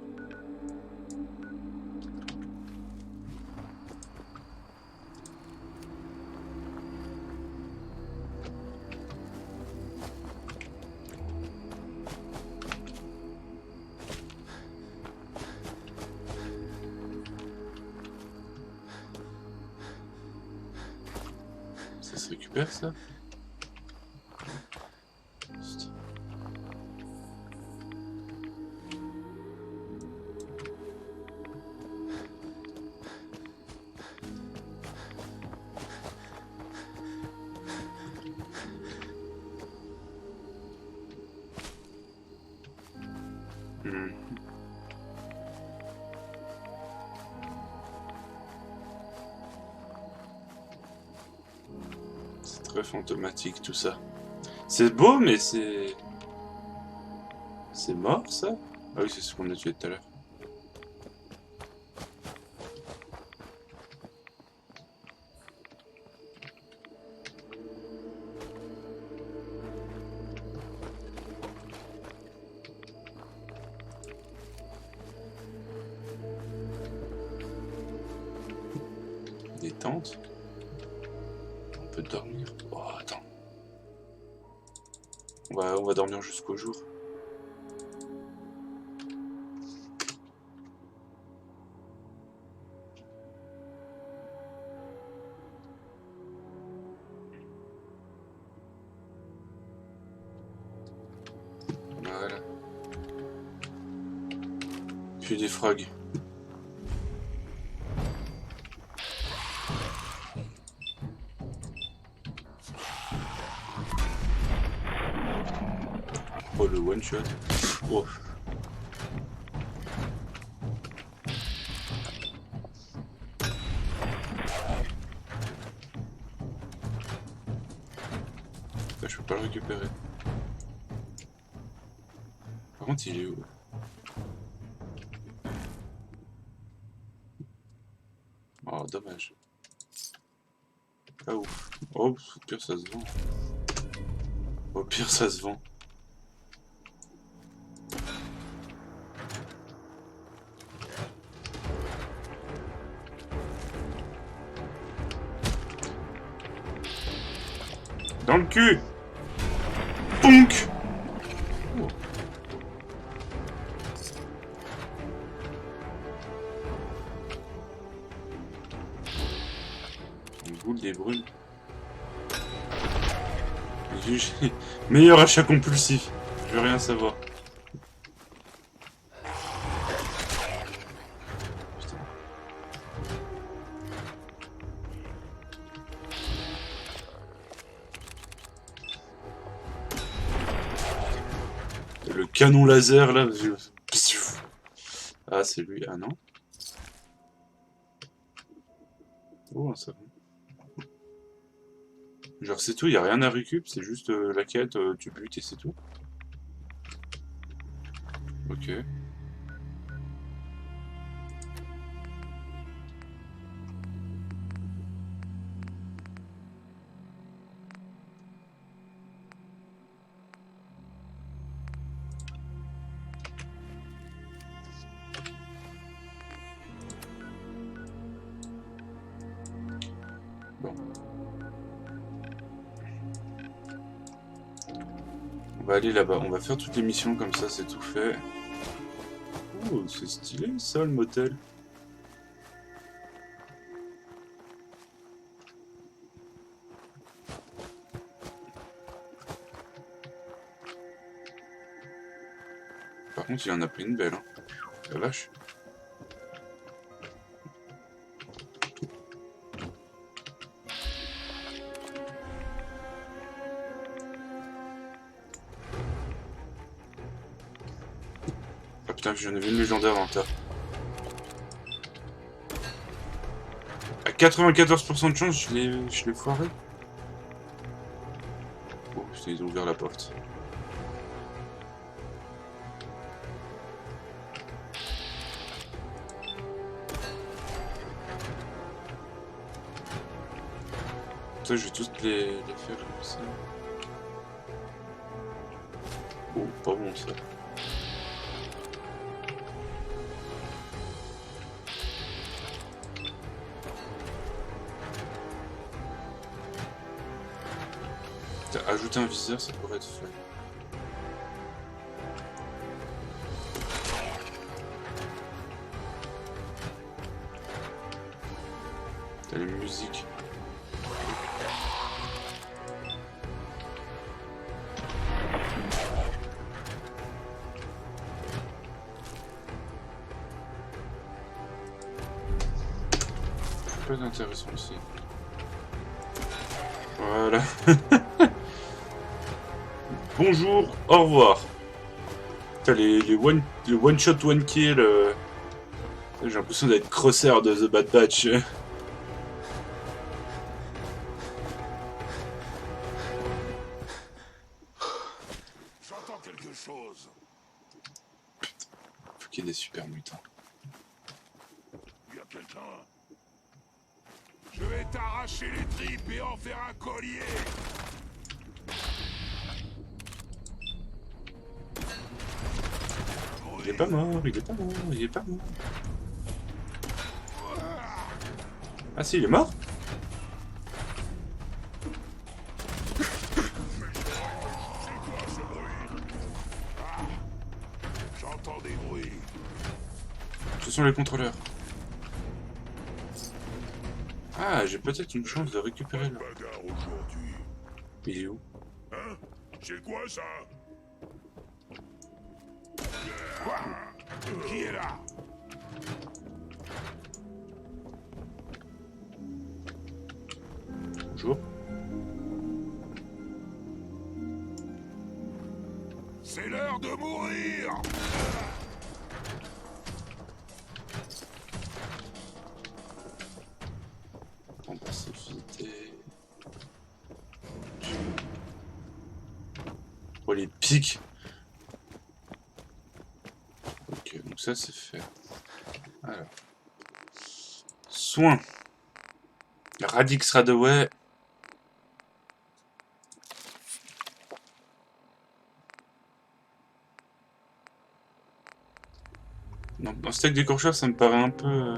Ça se récupère ça? C'est très fantomatique tout ça. C'est beau, mais c'est... C'est mort ça? Ah oui, c'est ce qu'on a tué tout à l'heure. Des tentes? On peut dormir. Oh, attends. On va dormir jusqu'au jour. Voilà. Puis des frags. Oh le one shot. Oh. Ça, je peux pas le récupérer. Par contre il est où? Oh dommage. Ah ouf. Oh au pire ça se vend. Au pire ça se vend. Dans le cul. Ponk. Oh. Une boule des brumes. Meilleur achat compulsif. Je veux rien savoir. Putain. Le canon laser là. Ah c'est lui. Ah non. Oh ça va. Genre c'est tout, y a rien à récup, c'est juste la quête, tu butes et c'est tout. Ok. Bon. On va aller là-bas, on va faire toutes les missions comme ça, c'est tout fait. Oh, c'est stylé ça le motel. Par contre, il en a pris une belle, hein. La vache. Putain, j'en avais une légendaire en tas. À 94% de chance, je l'ai foiré. Oh putain, ils ont ouvert la porte. Ça, je vais tous les faire comme ça. Oh, pas bon ça. Ajouter un viseur, ça pourrait être fait. T'as les musiques. Ça peut être intéressant aussi. Voilà. Bonjour, au revoir. Putain, le one shot, one kill. J'ai l'impression d'être Crosser de The Bad Batch. J'entends quelque chose. Putain, faut qu'il y ait des super mutants. Il y a quelqu'un. Je vais t'arracher les tripes et en faire un collier. Il est pas mort, il est pas mort, il est pas mort. Ah si, il est mort? J'entends des bruits. Ce sont les contrôleurs. Ah, j'ai peut-être une chance de récupérer là. Il est où? Hein? C'est quoi ça? Quoi? Qui est là? Bonjour. C'est l'heure de mourir! En passivité. Oh les pics. Ok, donc ça c'est fait. Alors. Soin. Radix Radaway. Non, un steak d'écorcheur ça me paraît un peu...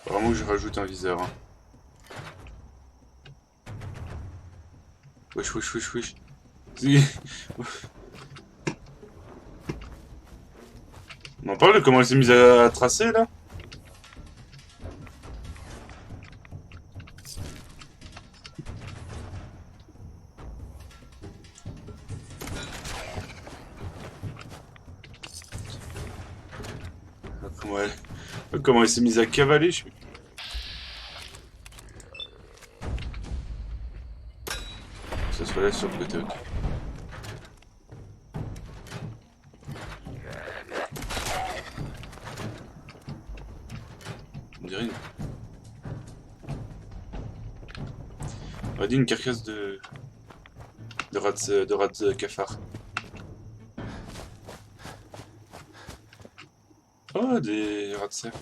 Vraiment que je rajoute un viseur. Hein. Wesh, wesh, wesh, wesh. On en parle de comment elle s'est mise à tracer là? Comment elle s'est mise à cavaler, je sais. Ça se relève sur le côté, ok. On dirait une... On aurait dit une carcasse de rats cafard. Oh, des rats de serre.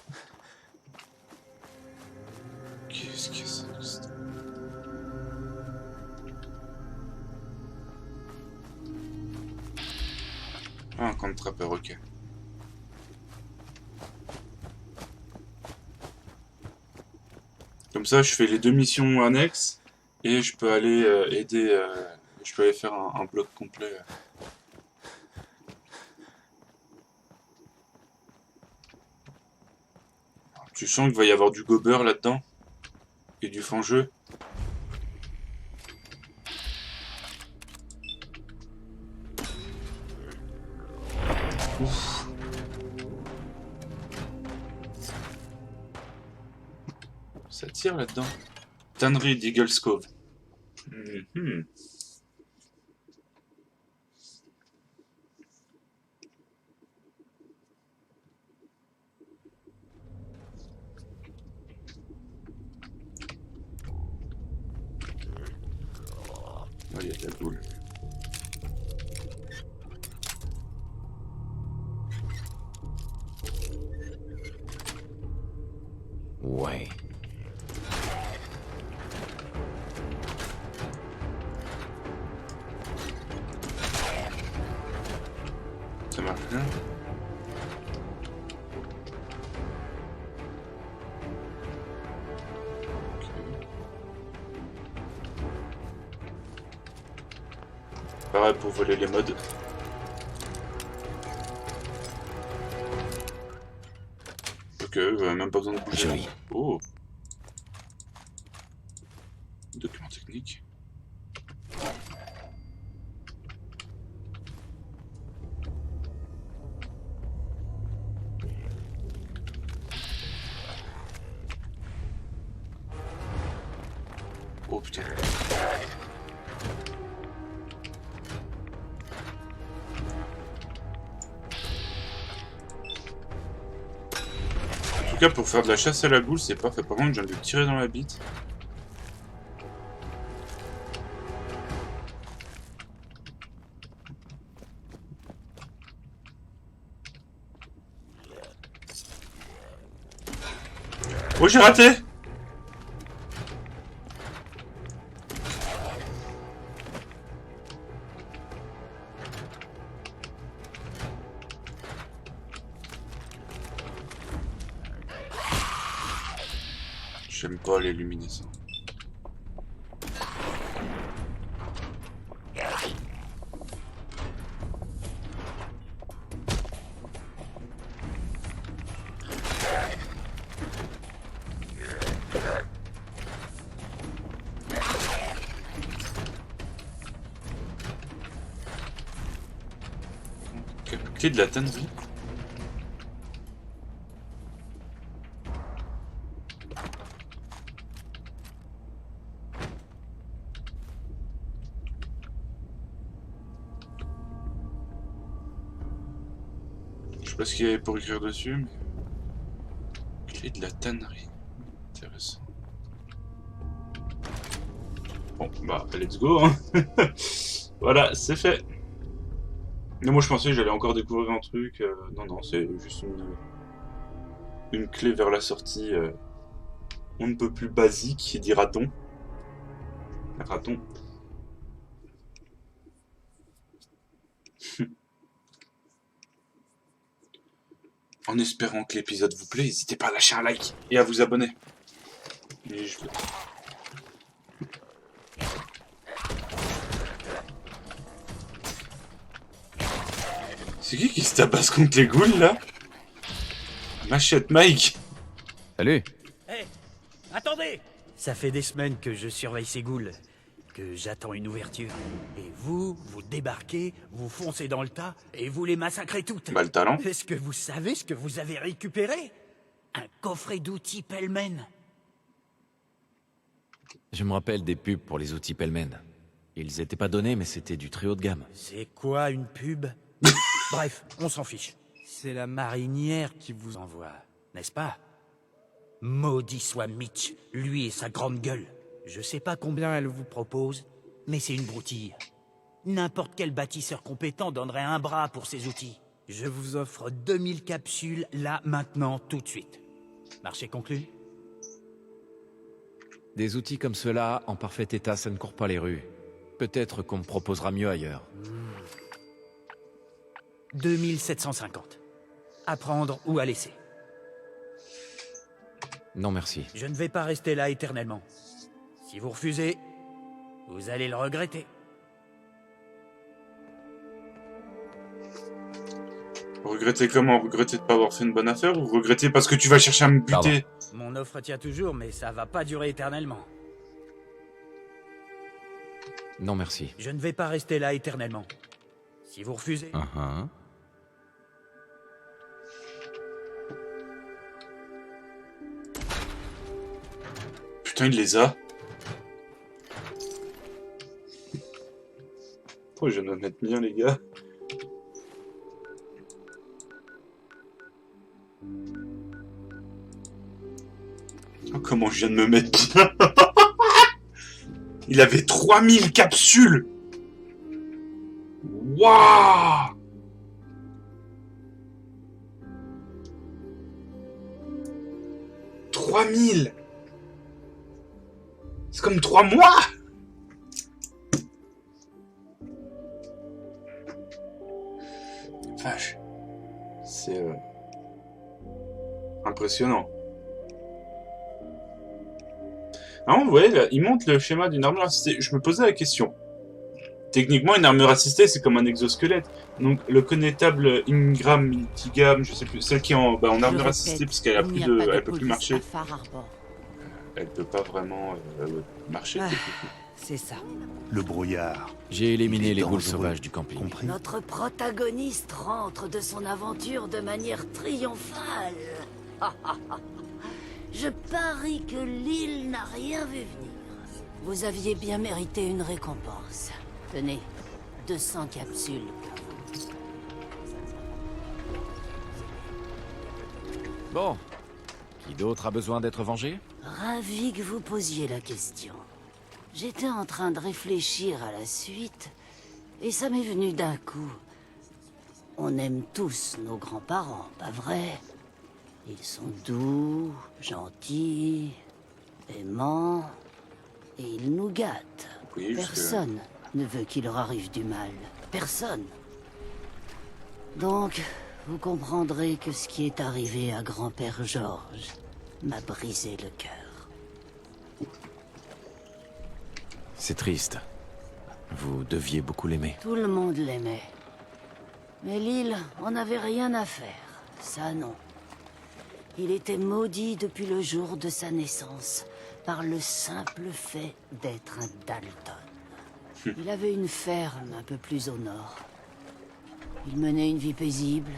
Qu'est-ce que c'est? Ah, un camp de trappeur, ok. Comme ça, je fais les 2 missions annexes et je peux aller aider. Je peux aller faire un bloc complet. Tu sens qu'il va y avoir du gobeur là-dedans et du fangeux. Ouf. Ça tire là-dedans. Tannerie d'Eagle's Cove. Oh, il y a de la boule. Ouais. Ça marche bien. Pareil pour voler les mods. Ok, même pas besoin de bouger. Joli. Oh. Document technique. Oh putain. En tout cas, pour faire de la chasse à la goule, c'est parfait. Par contre, je viens de tirer dans la bite. Oh, j'ai raté! J'aime pas les luminescents. Clé de la tannerie. Je sais pas ce qu'il y avait pour écrire dessus, mais... Clé de la tannerie. Intéressant. Bon, bah, let's go, hein. Voilà, c'est fait. Mais moi, je pensais que j'allais encore découvrir un truc. Non, non, c'est juste une clé vers la sortie. On ne peut plus basique, dira-t-on. Raton. En espérant que l'épisode vous plaît, n'hésitez pas à lâcher un like et à vous abonner. Et je... C'est qui se tabasse contre les ghouls, là? Machette Mike. Salut. Hé, attendez! Ça fait des semaines que je surveille ces ghouls, que j'attends une ouverture. Et vous débarquez, vous foncez dans le tas, et vous les massacrez toutes. Bah, le talent. Est-ce que vous savez ce que vous avez récupéré? Un coffret d'outils Pellman. Je me rappelle des pubs pour les outils Pellman. Ils étaient pas donnés, mais c'était du très haut de gamme. C'est quoi une pub? Bref, on s'en fiche. C'est la marinière qui vous envoie, n'est-ce pas? Maudit soit Mitch, lui et sa grande gueule. Je sais pas combien elle vous propose, mais c'est une broutille. N'importe quel bâtisseur compétent donnerait un bras pour ces outils. Je vous offre 2000 capsules, là, maintenant, tout de suite. Marché conclu? Des outils comme ceux-là, en parfait état, ça ne court pas les rues. Peut-être qu'on me proposera mieux ailleurs. 2750. À prendre ou à laisser. Non, merci. Je ne vais pas rester là éternellement. Si vous refusez, vous allez le regretter. Regretter comment? Regretter de pas avoir fait une bonne affaire ou regretter parce que tu vas chercher à me buter? Mon offre tient toujours, mais ça va pas durer éternellement. Non, merci. Je ne vais pas rester là éternellement. Si vous refusez... Putain, il les a. Oh, je viens de me mettre bien, les gars. Oh, comment je viens de me mettre bien. Il avait 3000 capsules. Waouh. « 3000 ! C'est comme 3 mois. Vache. C'est impressionnant. Alors, vous voyez, là, il montre le schéma d'une armure assistée. Je me posais la question. Techniquement, une armure assistée, c'est comme un exosquelette. Donc, le connétable Ingram Multigam, je sais plus, celle qui est en armure assistée, parce qu'elle a plus de, elle peut plus marcher. Elle peut pas vraiment marcher. C'est ça. Le brouillard. J'ai éliminé les ghouls sauvages du camping. Notre protagoniste rentre de son aventure de manière triomphale. Je parie que l'île n'a rien vu venir. Vous aviez bien mérité une récompense. Tenez, 200 capsules. Bon. Qui d'autre a besoin d'être vengé? Ravi que vous posiez la question. J'étais en train de réfléchir à la suite, et ça m'est venu d'un coup. On aime tous nos grands-parents, pas vrai? Ils sont doux, gentils, aimants, et ils nous gâtent. Oui, Personne ne veut qu'il leur arrive du mal. Personne. Donc, vous comprendrez que ce qui est arrivé à grand-père Georges m'a brisé le cœur. C'est triste. Vous deviez beaucoup l'aimer. Tout le monde l'aimait. Mais l'île, on n'avait rien à faire. Ça, non. Il était maudit depuis le jour de sa naissance, par le simple fait d'être un Dalton. Il avait une ferme un peu plus au nord. Il menait une vie paisible,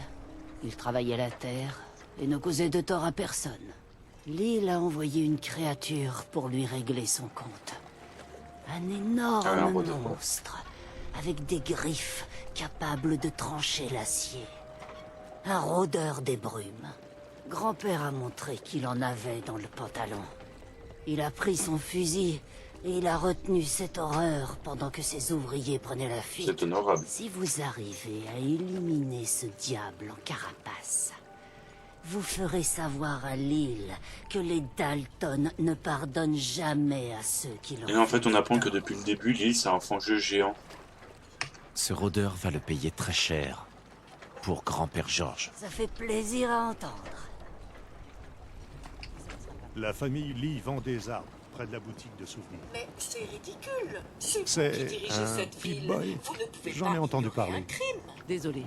il travaillait la terre, et ne causait de tort à personne. L'île a envoyé une créature pour lui régler son compte. Un énorme monstre, avec des griffes capables de trancher l'acier. Un rôdeur des brumes. Grand-père a montré qu'il en avait dans le pantalon. Il a pris son fusil et il a retenu cette horreur pendant que ses ouvriers prenaient la fuite. C'est honorable. Si vous arrivez à éliminer ce diable en carapace, vous ferez savoir à l'île que les Dalton ne pardonnent jamais à ceux qui leur... Et en fait, on apprend que depuis le début, l'île, c'est un fangeux géant. Ce rôdeur va le payer très cher. pour grand-père George. Ça fait plaisir à entendre. La famille Lee vend des armes près de la boutique de souvenirs. Mais c'est ridicule. C'est vous qui C'est dirigez un cette ville. Pip-Boy. Vous ne pouvez J'en pas ai entendu ignorer parler. un crime. Désolé,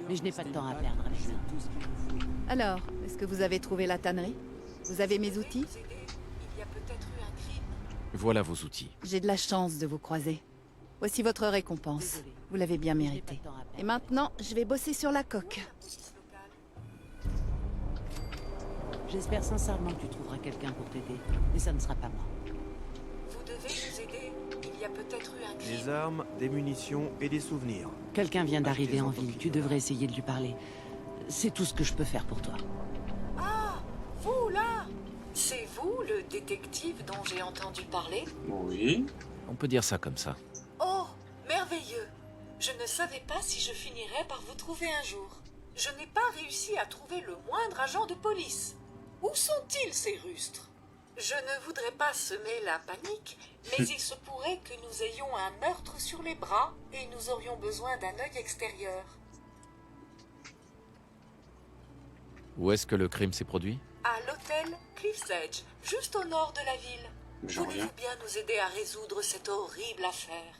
mais je n'ai pas de temps à perdre avec ça. Alors, est-ce que vous avez trouvé la tannerie? Vous avez mes outils? Il y a peut-être eu un crime. Voilà vos outils. J'ai de la chance de vous croiser. Voici votre récompense. Vous l'avez bien mérité. Et maintenant, je vais bosser sur la coque. J'espère sincèrement que tu trouveras quelqu'un pour t'aider, mais ça ne sera pas moi. Vous devez nous aider. Il y a peut-être eu un crime. Des armes, des munitions et des souvenirs. Quelqu'un vient d'arriver en ville, tu devrais essayer de lui parler. C'est tout ce que je peux faire pour toi. Ah, vous là. C'est vous le détective dont j'ai entendu parler? Oui. On peut dire ça comme ça. Oh, merveilleux. Je ne savais pas si je finirais par vous trouver un jour. Je n'ai pas réussi à trouver le moindre agent de police. Où sont-ils, ces rustres? Je ne voudrais pas semer la panique, mais il se pourrait que nous ayons un meurtre sur les bras et nous aurions besoin d'un œil extérieur. Où est-ce que le crime s'est produit? À l'hôtel Cliff's Edge, juste au nord de la ville. Voulez-vous bien nous aider à résoudre cette horrible affaire?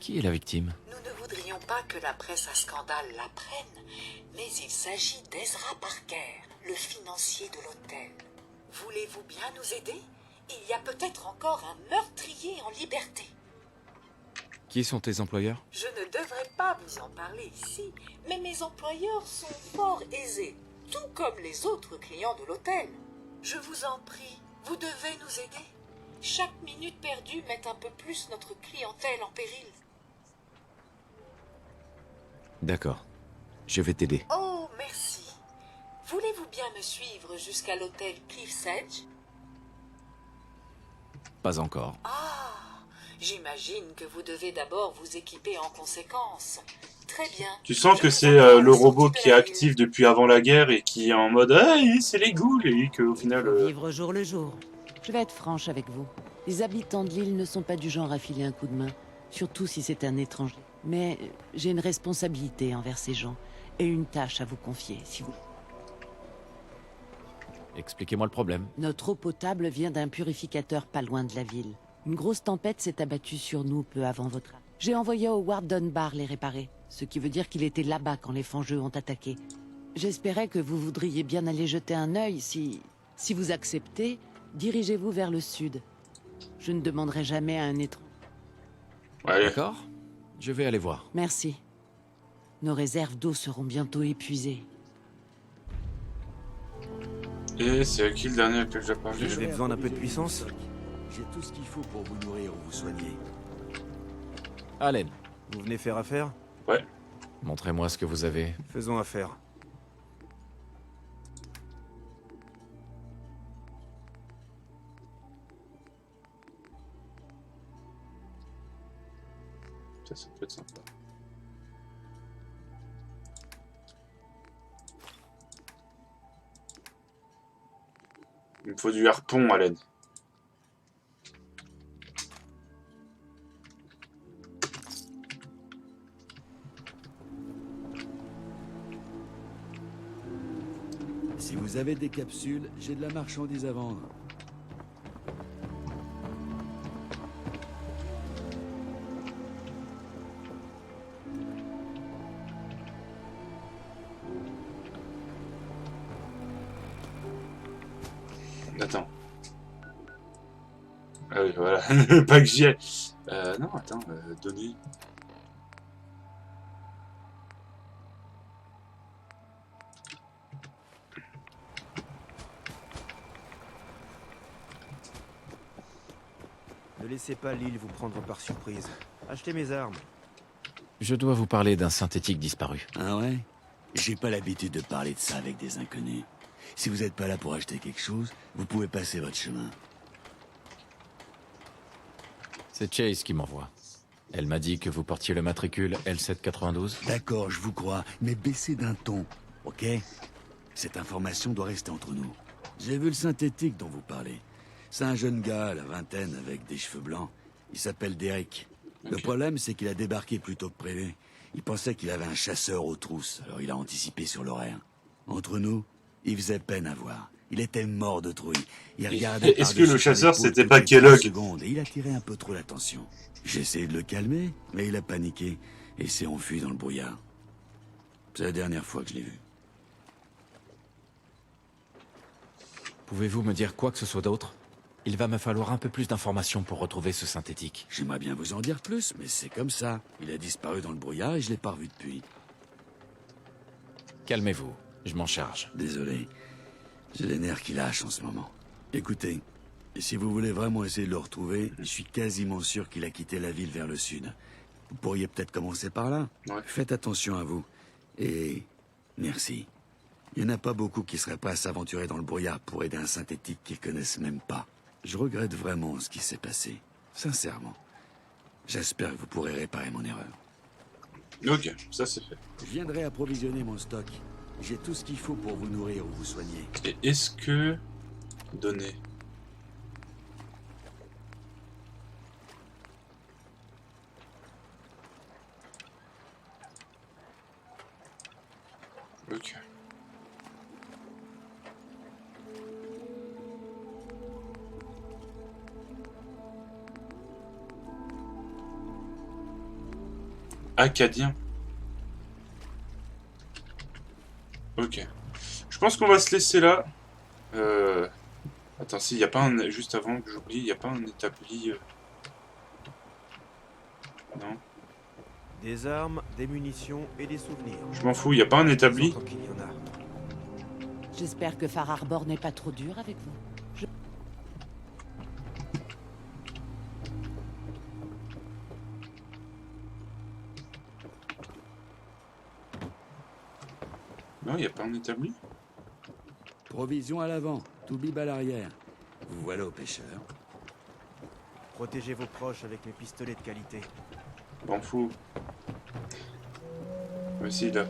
Qui est la victime? Nous ne voudrions pas que la presse à scandale l'apprenne, mais il s'agit d'Ezra Parker, le financier de l'hôtel. Voulez-vous bien nous aider? Il y a peut-être encore un meurtrier en liberté. Qui sont tes employeurs? Je ne devrais pas vous en parler ici, mais mes employeurs sont fort aisés, tout comme les autres clients de l'hôtel. Je vous en prie, vous devez nous aider. Chaque minute perdue met un peu plus notre clientèle en péril. D'accord. Je vais t'aider. Oh, merci. Voulez-vous bien me suivre jusqu'à l'hôtel Cliff's Edge? Pas encore. Ah, j'imagine que vous devez d'abord vous équiper en conséquence. Très bien. Tu sens que c'est le robot qui est actif depuis avant la guerre et qui est en mode « Hey, c'est les ghouls !» et qu'au final... Vivre jour le jour. Je vais être franche avec vous. Les habitants de l'île ne sont pas du genre à filer un coup de main, surtout si c'est un étranger. Mais j'ai une responsabilité envers ces gens et une tâche à vous confier, si vous... Expliquez-moi le problème. Notre eau potable vient d'un purificateur pas loin de la ville. Une grosse tempête s'est abattue sur nous peu avant votre arrivée. J'ai envoyé Howard Dunbar les réparer, ce qui veut dire qu'il était là-bas quand les fangeux ont attaqué. J'espérais que vous voudriez bien aller jeter un œil. Si vous acceptez, dirigez-vous vers le sud. Je ne demanderai jamais à un étranger. D'accord. Je vais aller voir. Merci. Nos réserves d'eau seront bientôt épuisées. Et c'est à qui le dernier auquel j'ai parlé? Vous avez besoin d'un peu de puissance? J'ai tout ce qu'il faut pour vous nourrir ou vous soigner. Allen. Vous venez faire affaire? Ouais. Montrez-moi ce que vous avez. Faisons affaire. Ça peut être sympa. Il me faut du harpon à l'aide. Si vous avez des capsules, j'ai de la marchandise à vendre. Attends. Ah oui, voilà. Pas que j'y ai. Non, attends, donner. Ne laissez pas l'île vous prendre par surprise. Achetez mes armes. Je dois vous parler d'un synthétique disparu. Ah ouais? J'ai pas l'habitude de parler de ça avec des inconnus. Si vous êtes pas là pour acheter quelque chose, vous pouvez passer votre chemin. C'est Chase qui m'envoie. Elle m'a dit que vous portiez le matricule L792. D'accord, je vous crois, mais baissez d'un ton, ok? Cette information doit rester entre nous. J'ai vu le synthétique dont vous parlez. C'est un jeune gars, à la vingtaine, avec des cheveux blancs. Il s'appelle Derek. Le problème, c'est qu'il a débarqué plus tôt que prévu. Il pensait qu'il avait un chasseur aux trousses, alors il a anticipé sur l'horaire. Entre nous, il faisait peine à voir. Il était mort de trouille. Il regardait. Est-ce que le chasseur, c'était pas Kellogg? Et il attirait un peu trop l'attention. J'ai essayé de le calmer, mais il a paniqué et s'est enfui dans le brouillard. C'est la dernière fois que je l'ai vu. Pouvez-vous me dire quoi que ce soit d'autre? Il va me falloir un peu plus d'informations pour retrouver ce synthétique. J'aimerais bien vous en dire plus, mais c'est comme ça. Il a disparu dans le brouillard et je l'ai pas revu depuis. Calmez-vous, je m'en charge. Désolé. J'ai les nerfs qui lâchent en ce moment. Écoutez, si vous voulez vraiment essayer de le retrouver, je suis quasiment sûr qu'il a quitté la ville vers le sud. Vous pourriez peut-être commencer par là. Ouais. Faites attention à vous. Et merci. Il n'y en a pas beaucoup qui seraient prêts à s'aventurer dans le brouillard pour aider un synthétique qu'ils connaissent même pas. Je regrette vraiment ce qui s'est passé. Sincèrement. J'espère que vous pourrez réparer mon erreur. Ok, ça c'est fait. Je viendrai approvisionner mon stock. J'ai tout ce qu'il faut pour vous nourrir ou vous soigner. Et est-ce que... Donner. Ok. Acadien. Ok. Je pense qu'on va se laisser là. Attends, si, il n'y a pas un... Juste avant que j'oublie, il n'y a pas un établi... Non. Des armes, des munitions et des souvenirs. Je m'en fous, il n'y a pas un établi. J'espère que Far Harbor n'est pas trop dur avec vous. Non, il n'y a pas un établi. Provision à l'avant, tout bib à l'arrière. Vous voilà au pêcheur. Protégez vos proches avec mes pistolets de qualité. M'en fous. Voici là.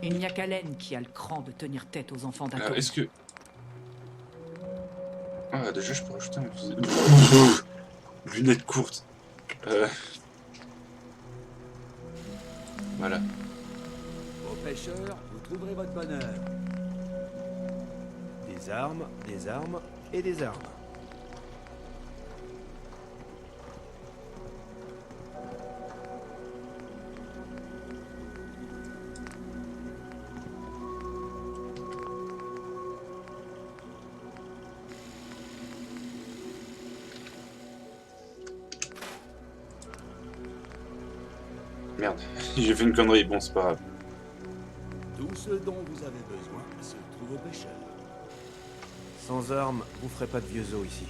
Il n'y a qu'Allen qui a le cran de tenir tête aux enfants d'Atom. Est-ce que... Ah, déjà je peux rajouter un fusil. Lunettes courtes. Voilà. Au pêcheur, vous trouverez votre bonheur. Des armes et des armes. Merde, j'ai fait une connerie, bon c'est pas grave. Tout ce dont vous avez besoin se trouve au pêcheur. Sans armes, vous ferez pas de vieux os ici.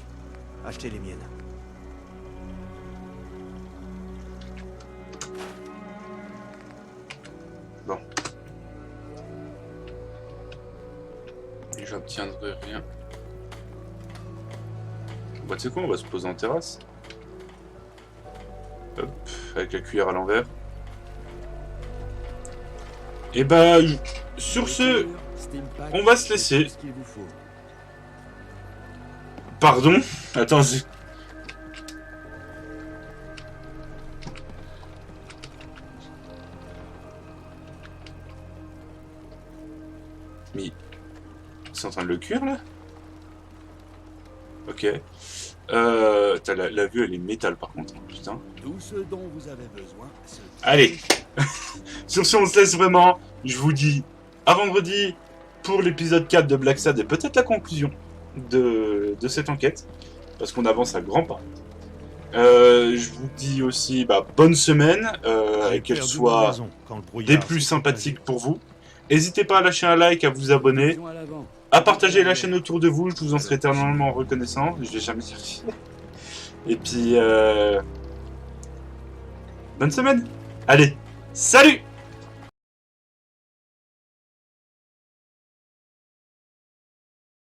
Achetez les miennes. Bon. Et j'obtiendrai rien. Bah tu sais quoi, on va se poser en terrasse. Hop, avec la cuillère à l'envers. Et bah, sur ce, on va se laisser. Pardon? Attends, mais... C'est en train de le cuire, là? Ok. La vue, elle est métal, par contre. Putain. Tout ce dont vous avez besoin. Allez. Sur ce, on se laisse vraiment. Je vous dis à vendredi pour l'épisode 4 de Black Sad et peut-être la conclusion de cette enquête. Parce qu'on avance à grands pas. Je vous dis aussi bonne semaine. Qu'elle soit des plus sympathiques pour vous. N'hésitez pas à lâcher un like, à vous abonner, à partager la chaîne autour de vous. Je vous en serai éternellement reconnaissant. Je vais jamais dire. Et puis... bonne semaine. Allez, salut!